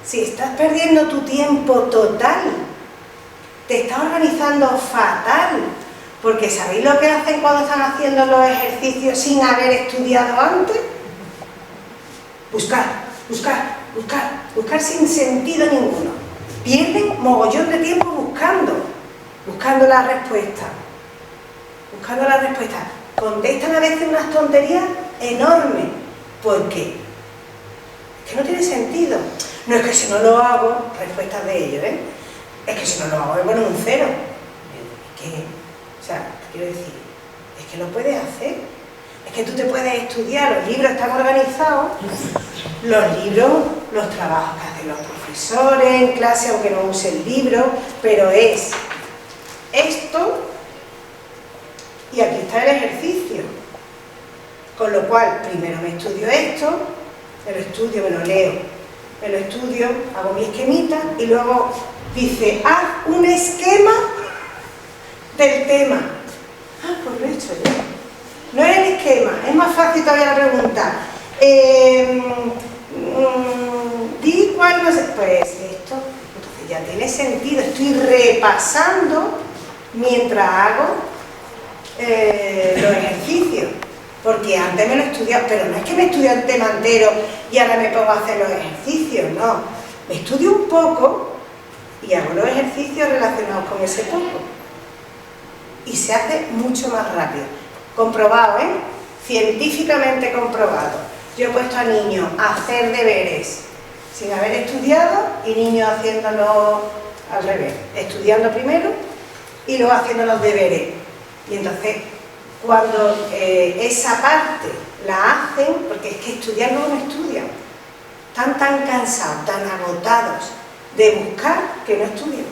si estás perdiendo tu tiempo total, te estás organizando fatal, porque ¿sabéis lo que hacen cuando están haciendo los ejercicios sin haber estudiado antes? Buscar sin sentido ninguno. Pierden mogollón de tiempo buscando la respuesta. Contestan a veces unas tonterías enormes. ¿Por qué? Es que no tiene sentido. No es que si no lo hago, respuestas de ellos, es que si no lo hago me ponen un 0. Quiero decir, es que lo puedes hacer. Es que tú te puedes estudiar, los libros están organizados, los libros, los trabajos que hacen los profesores en clase, aunque no usen libros, pero es esto y aquí está el ejercicio. Con lo cual, primero me estudio esto, me lo estudio, me lo leo, me lo estudio, hago mi esquemita y luego dice, haz un esquema del tema. Ah, pues lo he hecho ya. No es el esquema, es más fácil todavía la pregunta. Di cuál no sé. Pues esto, entonces ya tiene sentido, estoy repasando mientras hago los ejercicios. Porque antes me lo he estudiado, pero no es que me estudio el tema entero y ahora me pongo a hacer los ejercicios, no. Me estudio un poco y hago los ejercicios relacionados con ese poco. Y se hace mucho más rápido. Comprobado, científicamente comprobado. Yo he puesto a niños a hacer deberes sin haber estudiado y niños haciéndolo al revés, estudiando primero y luego haciendo los deberes. Y entonces, cuando esa parte la hacen, porque es que estudiar luego no estudian, están tan cansados, tan agotados de buscar que no estudian.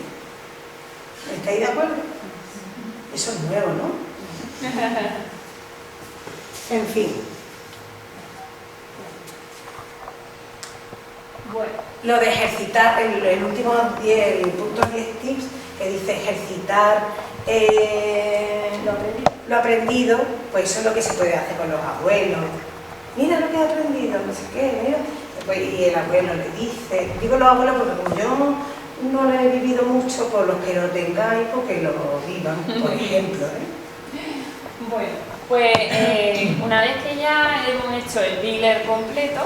¿Estáis de acuerdo? Eso es nuevo, ¿no? En fin. Bueno, lo de ejercitar, el último 10, el punto 10 tips, que dice ejercitar lo aprendido, pues eso es lo que se puede hacer con los abuelos. Mira lo que he aprendido, no sé qué, mira. Pues, y el abuelo le dice, digo los abuelos porque como yo no lo he vivido mucho, por los que lo tengáis, porque lo vivan, por ejemplo, Bueno, pues una vez que ya hemos hecho el dealer completo,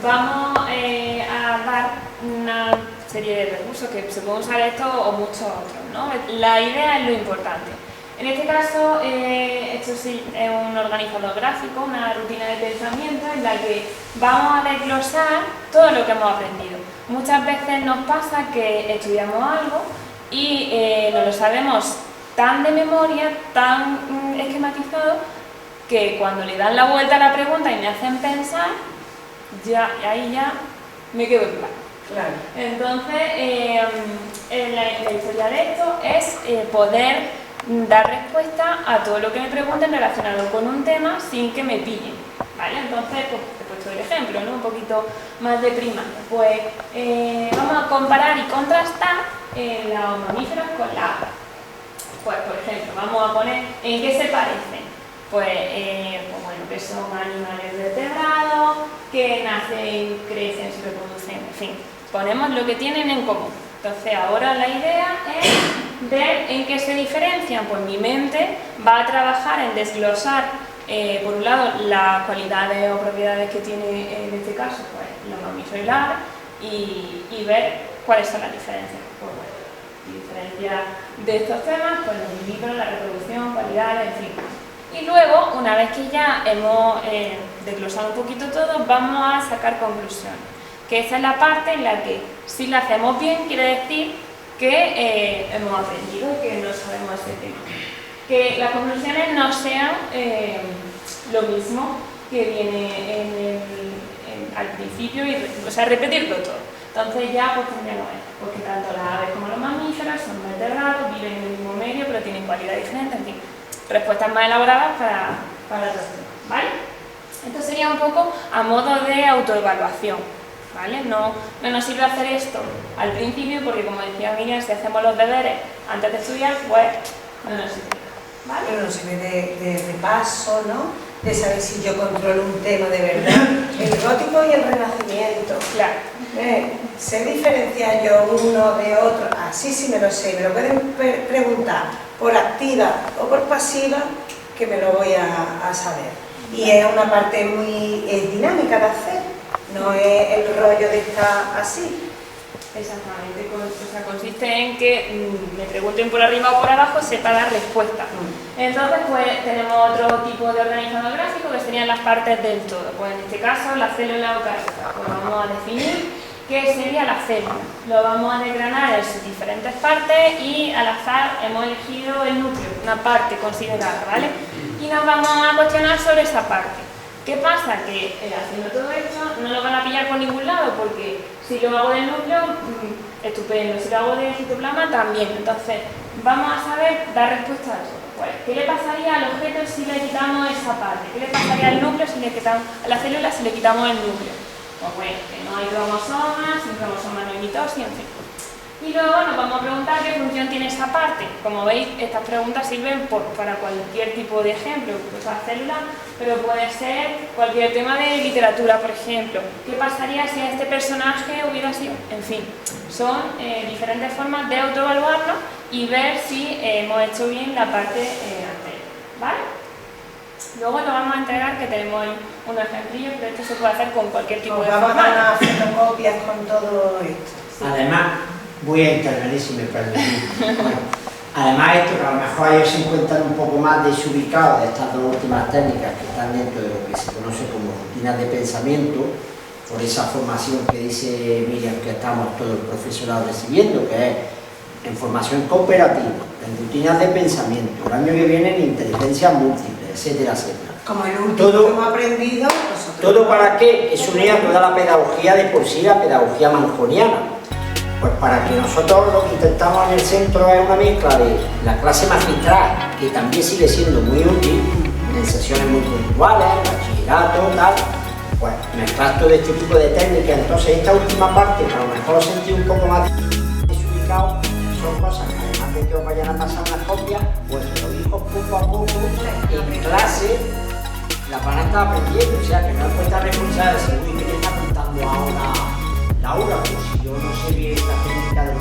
vamos a dar una serie de recursos que se pueden usar esto o muchos otros, ¿no? La idea es lo importante. En este caso, esto sí es un organizador gráfico, una rutina de pensamiento en la que vamos a desglosar todo lo que hemos aprendido. Muchas veces nos pasa que estudiamos algo y nos lo sabemos tan de memoria, tan esquematizado, que cuando le dan la vuelta a la pregunta y me hacen pensar, ahí ya me quedo en blanco. claro. Entonces, la historia de esto es poder dar respuesta a todo lo que me pregunten relacionado con un tema sin que me pillen, ¿vale? Entonces, pues, he puesto el ejemplo, ¿no? Un poquito más de primaria. Pues vamos a comparar y contrastar los mamíferos con las aves. Pues, por ejemplo, vamos a poner en qué se parecen. Pues bueno, que son animales vertebrados, que nacen, crecen, se reproducen, en fin. Ponemos lo que tienen en común. Entonces, ahora la idea es ver en qué se diferencian. Pues mi mente va a trabajar en desglosar, por un lado, las cualidades o propiedades que tiene, en este caso, pues los mamíferos y las aves, y ver cuáles son las diferencias. Pues bueno, diferencias de estos temas, pues los mamíferos, la reproducción, cualidades, en fin. Y luego, una vez que ya hemos desglosado un poquito todo, vamos a sacar conclusiones. Que esa es la parte en la que, si la hacemos bien, quiere decir que hemos aprendido y que no sabemos ese tema. Que las conclusiones no sean lo mismo que viene al principio, o sea, repetirlo todo. Entonces ya pues tendríamos porque tanto las aves como los mamíferos son vertebrados, viven en el mismo medio, pero tienen cualidades diferentes, en fin, respuestas más elaboradas para otros temas, ¿vale? Esto sería un poco a modo de autoevaluación, ¿vale? No nos sirve hacer esto al principio porque, como decía Miriam, si hacemos los deberes antes de estudiar, pues no nos sirve, ¿vale? Pero nos sirve de repaso, ¿no? De saber si yo controlo un tema de verdad, el gótico y el renacimiento. Claro. Sé diferenciar yo uno de otro, así sí me lo sé, me lo pueden preguntar por activa o por pasiva, que me lo voy a saber. Y es una parte muy dinámica de hacer, no es el rollo de estar así. Exactamente, o sea, consiste en que me pregunten por arriba o por abajo, sepa dar respuesta. Entonces, pues tenemos otro tipo de organizador gráfico que serían las partes del todo. Pues en este caso, la célula eucariota. Pues vamos a definir qué sería la célula. Lo vamos a desgranar en sus diferentes partes y al azar hemos elegido el núcleo, una parte considerada, ¿vale? Y nos vamos a cuestionar sobre esa parte. ¿Qué pasa? Que haciendo todo esto no lo van a pillar por ningún lado, porque si lo hago del núcleo, estupendo, si lo hago del citoplasma, también. Entonces, vamos a saber dar respuesta a todo. Pues, ¿qué le pasaría al objeto si le quitamos esa parte? ¿Qué le pasaría al núcleo si le quitamos, a la célula si le quitamos el núcleo? Pues bueno, que no hay cromosomas, sin cromosomas no hay mitosis, en fin. Y luego nos vamos a preguntar qué función tiene esa parte. Como veis, estas preguntas sirven para cualquier tipo de ejemplo, incluso la célula, pero puede ser cualquier tema de literatura, por ejemplo. ¿Qué pasaría si a este personaje hubiera sido? En fin, son diferentes formas de autoevaluarnos y ver si hemos hecho bien la parte anterior, ¿vale? Luego lo vamos a entregar, que tenemos ahí unos ejemplillos, pero esto se puede hacer con cualquier tipo de Vamos formato. a dar fotocopias con todo esto. Además, voy a intervenir si me permitís. Además, esto que a lo mejor ellos se encuentran un poco más desubicados de estas dos últimas técnicas que están dentro de lo que se conoce como rutinas de pensamiento, por esa formación que dice Miriam que estamos todo el profesorado recibiendo, que es en formación cooperativa, en rutinas de pensamiento, el año que viene en inteligencia múltiple, etcétera, etcétera. Como el último que hemos aprendido nosotros. ¿Todo para qué? Es unir a toda la pedagogía de por sí, la pedagogía manjoniana. Pues para que nosotros lo que intentamos en el centro es una mezcla de la clase magistral, que también sigue siendo muy útil, en sesiones muy puntuales, bachillerato, tal, pues mezclar todo este tipo de técnicas. Entonces esta última parte, que a lo mejor os sentí un poco más desubicado, son cosas que además de que os vayan a pasar unas copias, vuestros hijos poco a poco en clase las van a estar aprendiendo, o sea que no es vuestra responsabilidad de decir, uy, ¿qué le está contando ahora Laura? Pues si yo no sé bien esta técnica de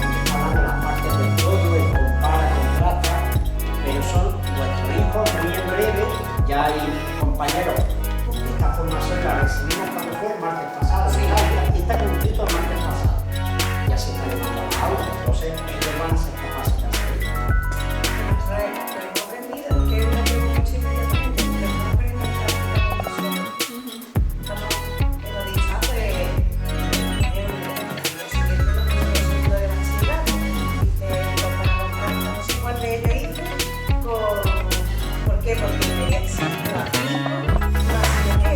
mejor muy en breve, ya hay compañeros, esta formación la recibimos cuando fue el martes pasado, y está cumplido el martes pasado, ya se está llamando a la aula, entonces ellos van a ser capaces de hacer esto. Lo hemos aprendido, que es lo que hemos hecho inmediatamente, lo hemos aprendido en la nosotros. Como hemos dicho antes, el siguiente lo que es el de bachillerato, comparamos igual de ello hice, ¿por qué? Porque quería que se lo aplico, no así de qué.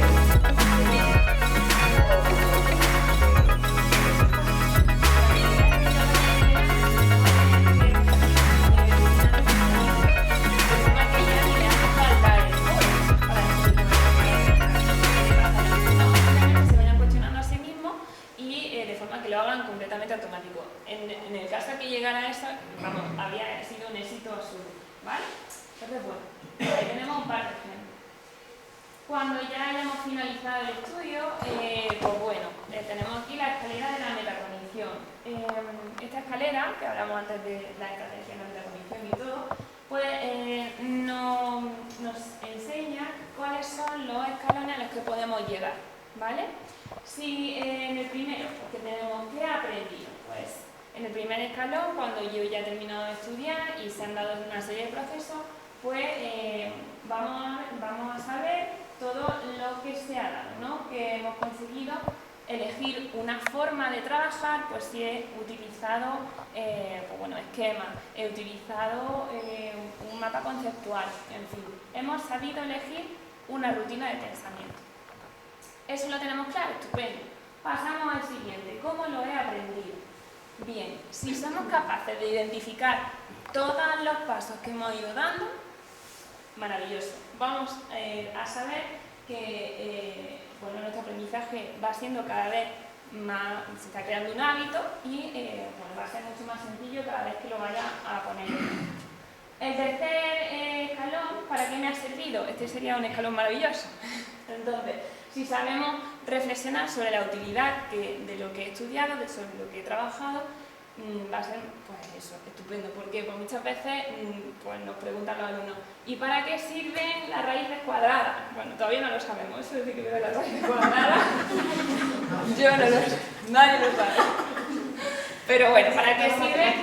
Que lo hagan completamente automático. En el caso de que llegara a eso, vamos, habría sido un éxito absoluto, ¿vale? Entonces, bueno, ahí tenemos un par de ejemplos. Cuando ya hayamos finalizado el estudio, pues bueno, tenemos aquí la escalera de la metacognición. Esta escalera, que hablamos antes de la estrategia de la metacognición y todo, pues nos enseña cuáles son los escalones a los que podemos llegar, ¿vale? Si en el primero, que tenemos que aprendido, pues en el primer escalón, cuando yo ya he terminado de estudiar y se han dado una serie de procesos, pues vamos a saber todo lo que se ha dado, ¿no? Que hemos conseguido elegir una forma de trabajar, pues si he utilizado pues bueno, esquemas, he utilizado un mapa conceptual, en fin, hemos sabido elegir una rutina de pensamiento. ¿Eso lo tenemos claro? Estupendo. Pasamos al siguiente. ¿Cómo lo he aprendido? Bien, si somos capaces de identificar todos los pasos que hemos ido dando, maravilloso. Vamos a saber que bueno, nuestro aprendizaje va siendo cada vez más, se está creando un hábito y bueno, va a ser mucho más sencillo cada vez que lo vaya a poner. El tercer escalón, ¿para qué me ha servido? Este sería un escalón maravilloso. Entonces, si sabemos reflexionar sobre la utilidad de lo que he estudiado, sobre lo que he trabajado, va a ser, pues eso, estupendo. Porque pues muchas veces pues nos preguntan los alumnos, ¿y para qué sirven las raíces cuadradas? Bueno, todavía no lo sabemos, eso de que veo las raíces cuadradas, yo no lo sé, nadie lo sabe. Pero bueno, ¿para qué sirve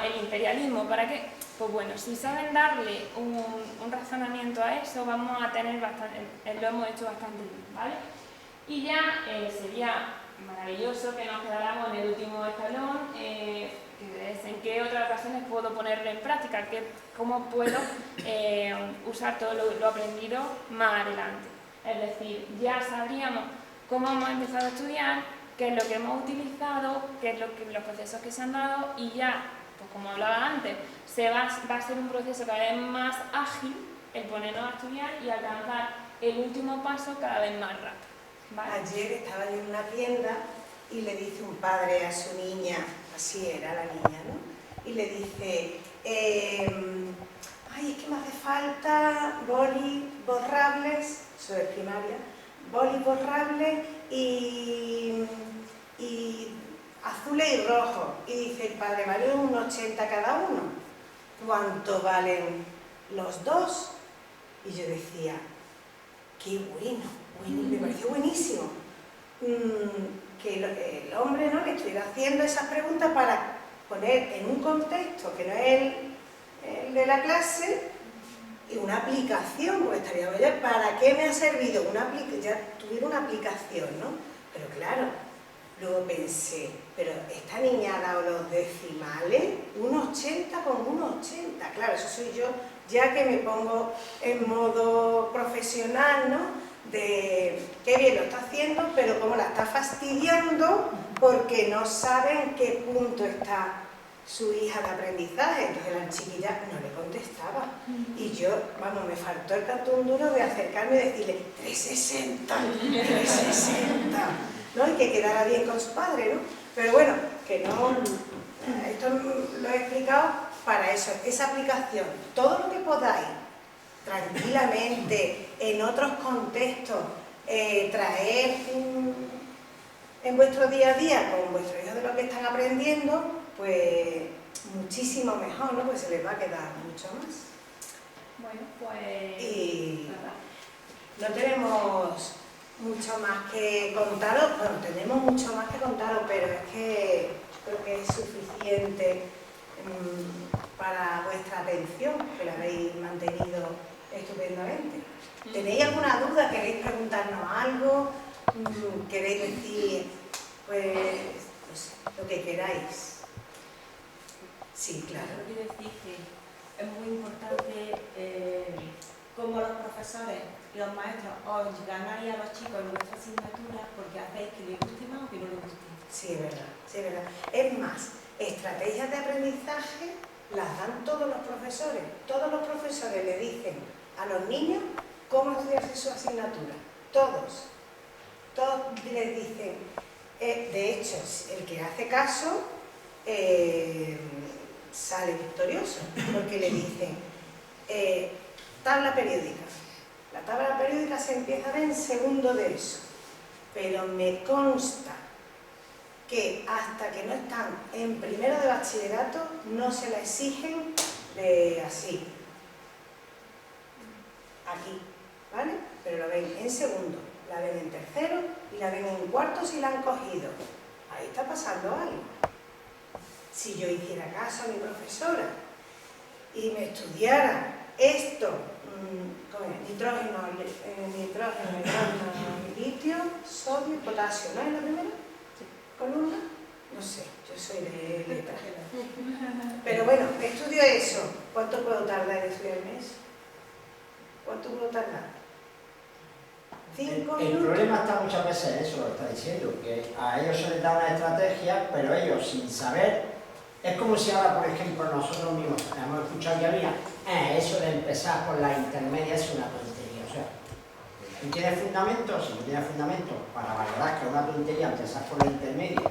el imperialismo? ¿Para qué? Pues bueno, si saben darle un razonamiento a eso, vamos a tener bastante, lo hemos hecho bastante bien, ¿vale? Y ya sería maravilloso que nos quedáramos en el último escalón, que es en qué otras ocasiones puedo ponerlo en práctica, cómo puedo usar todo lo aprendido más adelante. Es decir, ya sabríamos cómo hemos empezado a estudiar, qué es lo que hemos utilizado, qué es los procesos que se han dado y ya, pues como hablaba antes, va a ser un proceso cada vez más ágil el ponernos a estudiar y alcanzar el último paso cada vez más rápido, ¿vale? Ayer estaba yo en una tienda y le dice un padre a su niña, así era la niña, ¿no? Y le dice, ay, es que me hace falta bolis borrables, eso es primaria, bolis borrables y azules y rojos. Y dice el padre, vale un 80 cada uno. ¿Cuánto valen los dos? Y yo decía, qué bueno, me pareció buenísimo. Que el hombre no le estuviera haciendo esas preguntas para poner en un contexto que no es el de la clase y una aplicación, porque estaría bien, ¿para qué me ha servido? Ya tuviera una aplicación, ¿no? Pero claro, luego pensé, pero esta niña ha dado los decimales, un 80 con un 80, claro, eso soy yo, ya que me pongo en modo profesional, ¿no? De qué bien lo está haciendo, pero cómo la está fastidiando porque no sabe en qué punto está su hija de aprendizaje. Entonces la chiquilla no le contestaba y yo, vamos, me faltó el cartón duro de acercarme y decirle 360, 360, ¿no? Y que quedara bien con su padre, ¿no? Pero bueno, que no, esto lo he explicado para eso, esa aplicación, todo lo que podáis tranquilamente, en otros contextos, traer en vuestro día a día con vuestros hijos de lo que están aprendiendo, pues muchísimo mejor, ¿no? Pues se les va a quedar mucho más. Bueno, pues... Y ¿verdad? no tenemos mucho más que contaros, bueno, tenemos mucho más que contaros, pero es que creo que es suficiente para vuestra atención, que la habéis mantenido estupendamente. ¿Tenéis alguna duda? ¿Queréis preguntarnos algo? ¿Queréis decir, pues, no sé, lo que queráis? Sí, claro. Yo quiero decir que es muy importante cómo los profesores y los maestros os ganáis a los chicos en vuestra asignatura porque hacéis que les guste más o que no les guste. Sí, es verdad, sí, es verdad. Es más, estrategias de aprendizaje las dan todos los profesores. Todos los profesores le dicen a los niños cómo estudiarse su asignatura. Todos. Todos les dicen. De hecho, el que hace caso sale victorioso, porque le dicen tabla periódica. La tabla periódica se empieza a ver en segundo de eso, pero me consta que hasta que no están en primero de bachillerato no se la exigen de así, aquí, ¿vale? Pero lo ven en segundo, la ven en tercero y la ven en cuarto si la han cogido. Ahí está pasando algo. Si yo hiciera caso a mi profesora y me estudiara esto, nitrógeno, litio, sodio, potasio, ¿no es la primera? ¿Columna? No sé, yo soy de letra. Pero bueno, estudio eso. ¿Cuánto puedo tardar en estudiarme eso? ¿Cuánto puedo tardar? 5 minutos. El problema está muchas veces en eso, lo está diciendo, que a ellos se les da una estrategia, pero ellos sin saber, es como si ahora, por ejemplo, nosotros mismos hemos escuchado que había, eso de empezar por la intermedia es una tontería, o sea, ¿tú tienes fundamento? Si no tienes fundamento, para valorar que es una tontería empezar por la intermedia,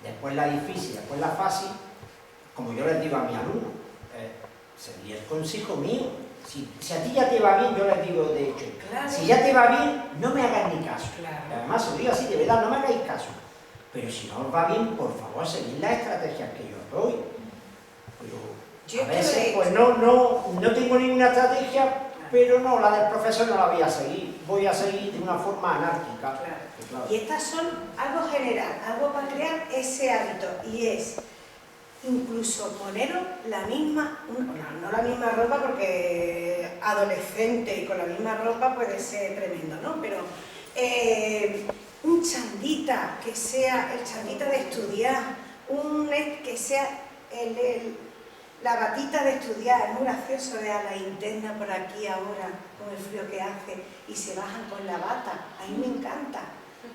después la difícil, después la fácil, como yo les digo a mis alumnos, sería el consejo mío. Si a ti ya te va bien, yo les digo de hecho, Claro. Si ya te va bien, no me hagas ni caso. Claro. Y además, os digo así, de verdad, no me hagáis caso. Pero si no os va bien, por favor, seguid las estrategias que yo os doy. Pero a veces, pues no tengo ninguna estrategia, pero no, la del profesor no la voy a seguir. Voy a seguir de una forma anárquica. Claro. Y estas son algo general, algo para crear ese hábito, y es incluso poneros la misma, no la misma ropa, porque adolescente y con la misma ropa puede ser tremendo, ¿no? Pero un chandita, que sea el chandita de estudiar, que sea la batita de estudiar. Es muy gracioso ver a la interna por aquí ahora, con el frío que hace, y se bajan con la bata. A mí me encanta,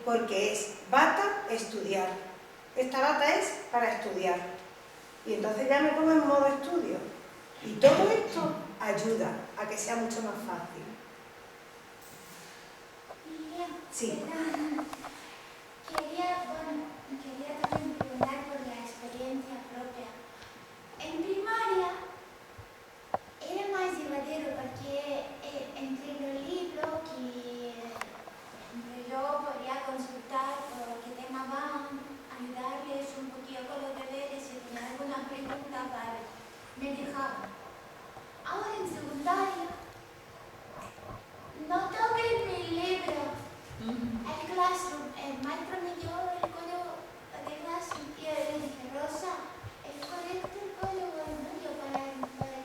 porque es bata, estudiar. Esta bata es para estudiar. Y entonces ya me pongo en modo estudio. Y todo esto ayuda a que sea mucho más fácil. Sí. Quería también preguntar por la experiencia propia. En primaria era más llevadero porque entre los libros que yo podía consultar por qué tema van, ayudarles un poquito con los deberes, si tenía alguna pregunta, me dejaban. Ahora en secundaria no toquen mi libro. El Classroom, el maestro me dio el código de Classroom y le dije, Rosa, ¿es correcto el código para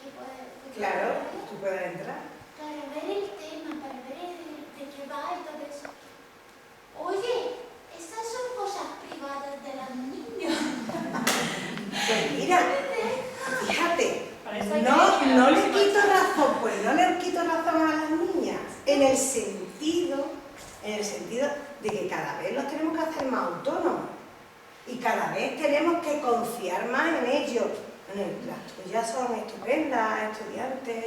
que pueda... Claro, tú puedes entrar. Para ver el tema, para ver de qué va y todo eso. Oye, estas son cosas privadas de las niñas. Pues mira, fíjate, no le quito razón, pues no le quito razón a las niñas, en el sentido de que cada vez los tenemos que hacer más autónomos y cada vez tenemos que confiar más en ellos. Las tuyas son estupendas, estudiantes,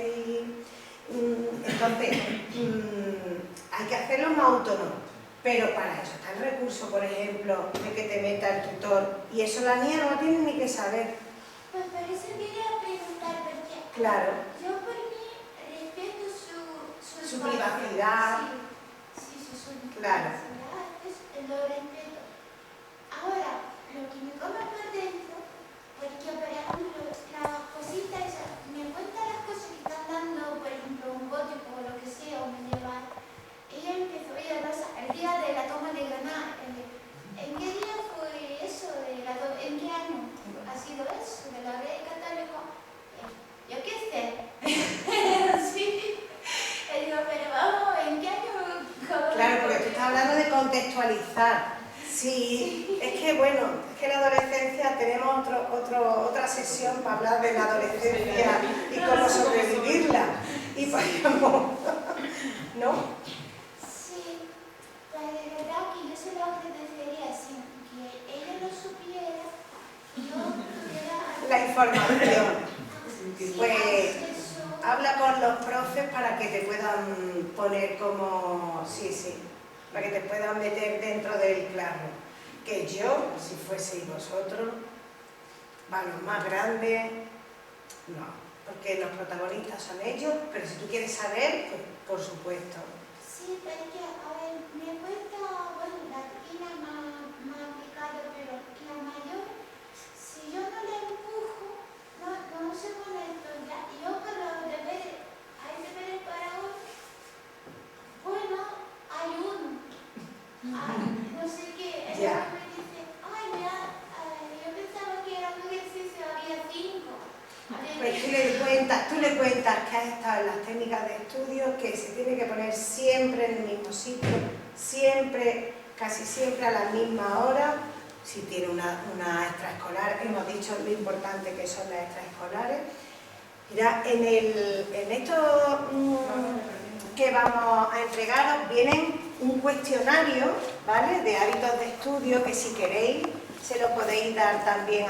y entonces hay que hacerlos más autónomos, pero para eso está el recurso, por ejemplo, de que te meta el tutor, y eso la niña no tiene ni que saber. Pues por eso quería preguntar, porque Claro. yo por mí respeto su privacidad. Sí, su Claro. privacidad, pues lo respeto. Ahora, lo que me come por dentro, porque por ejemplo, las cositas, me cuentan las cosas que están dando, por ejemplo, actualizar. Sí, es que bueno, es que la adolescencia, tenemos otra sesión para hablar de la adolescencia y cómo sobrevivirla. Y podríamos, ¿no? Sí, pues de verdad que yo se lo agradecería si que ella lo supiera y yo tuviera La información. sí, Pues acceso. habla con los profes para que te puedan poner como, para que te puedan meter dentro del claro. Que yo, si fueseis vosotros, los más grandes, no, porque los protagonistas son ellos, pero si tú quieres saber, pues por supuesto. Sí, pero es que, a ver, me cuesta, bueno, la pequeña más aplicada, pero la mayor, si yo no la empujo, no se pone esto ya. Y yo con los deberes, hay deberes para hoy, bueno, hay uno. No sé qué, ella me dice, ay, mira, yo pensaba que era un ejercicio, había 5. Pues tú le cuentas que has estado en las técnicas de estudio, que se tiene que poner siempre en el mismo sitio, siempre, casi siempre a la misma hora. Si tiene una extraescolar, hemos dicho lo importante que son las extraescolares. Mira, en esto que vamos a entregaros vienen un cuestionario, ¿vale?, de hábitos de estudio, que si queréis se lo podéis dar también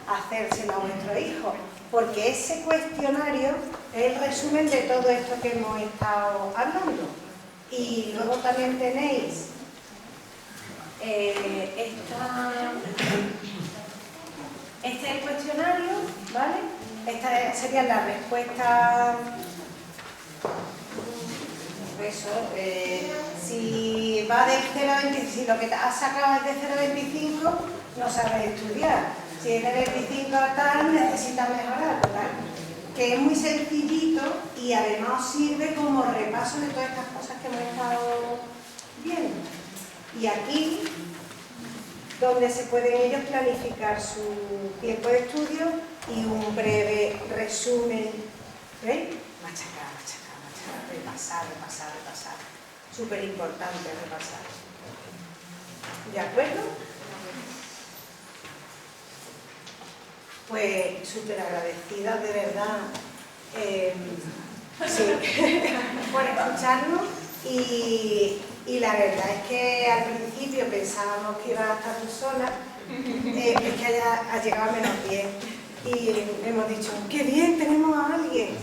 hacérselo a vuestro hijo, porque ese cuestionario es el resumen de todo esto que hemos estado hablando. Y luego también tenéis este es el cuestionario, ¿vale? Estas serían las respuestas. Eso, si va del 0 a 25, si lo que has sacado es de 0 a 25, no sabes estudiar. Si es de 25 a tal, necesitas mejorar, ¿verdad? Que es muy sencillito y además sirve como repaso de todas estas cosas que hemos estado viendo. Y aquí, donde se pueden ellos planificar su tiempo de estudio y un breve resumen, ¿veis? Machacar, repasar. Súper importante repasar. ¿De acuerdo? Pues súper agradecida, de verdad, por escucharnos y la verdad es que al principio pensábamos que ibas a estar tú sola, es que ha llegado a menos 10 y hemos dicho, ¡qué bien, tenemos a alguien!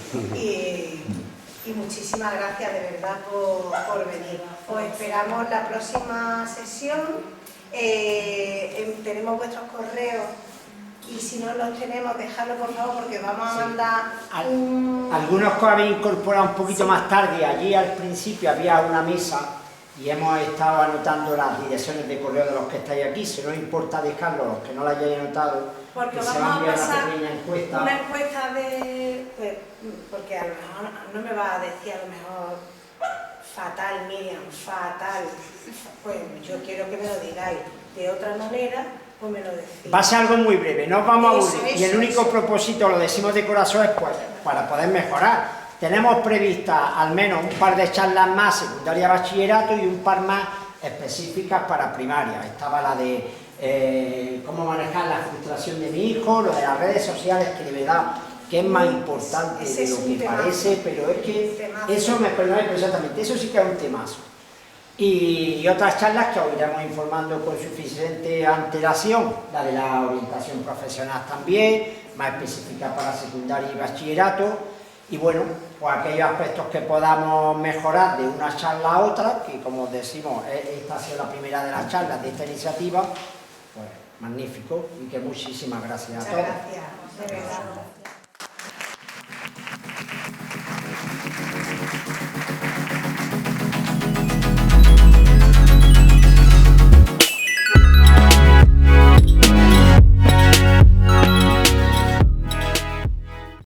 Y muchísimas gracias de verdad por venir. Os esperamos la próxima sesión. Tenemos vuestros correos y si no los tenemos, dejadlo por favor, porque vamos a mandar Algunos que habéis incorporado un poquito más tarde, allí al principio había una mesa y hemos estado anotando las direcciones de correo de los que estáis aquí. Si no os importa dejarlo, los que no lo hayáis anotado, porque que vamos se va a a enviar pasar una pequeña encuesta. una encuesta porque a lo mejor no me va a decir a lo mejor fatal, Miriam, fatal. Pues yo quiero que me lo digáis de otra manera, pues me lo decís. Va a ser algo muy breve, no os vamos a aburrir. Y el único eso. propósito, lo decimos de corazón, es pues, para poder mejorar. Tenemos previstas al menos un par de charlas más, secundaria, bachillerato, y un par más específicas para primaria. Estaba la de cómo manejar la frustración de mi hijo, lo de las redes sociales, que de verdad que es más importante de lo que parece, pero es que eso me perdona exactamente, eso sí que es un temazo. Y otras charlas que os iremos informando con suficiente antelación, la de la orientación profesional también, más específica para secundaria y bachillerato, y bueno, pues aquellos aspectos que podamos mejorar de una charla a otra, que como decimos, esta ha sido la primera de las charlas de esta iniciativa, pues magnífico, y que muchísimas gracias a todos. Muchas gracias, de verdad.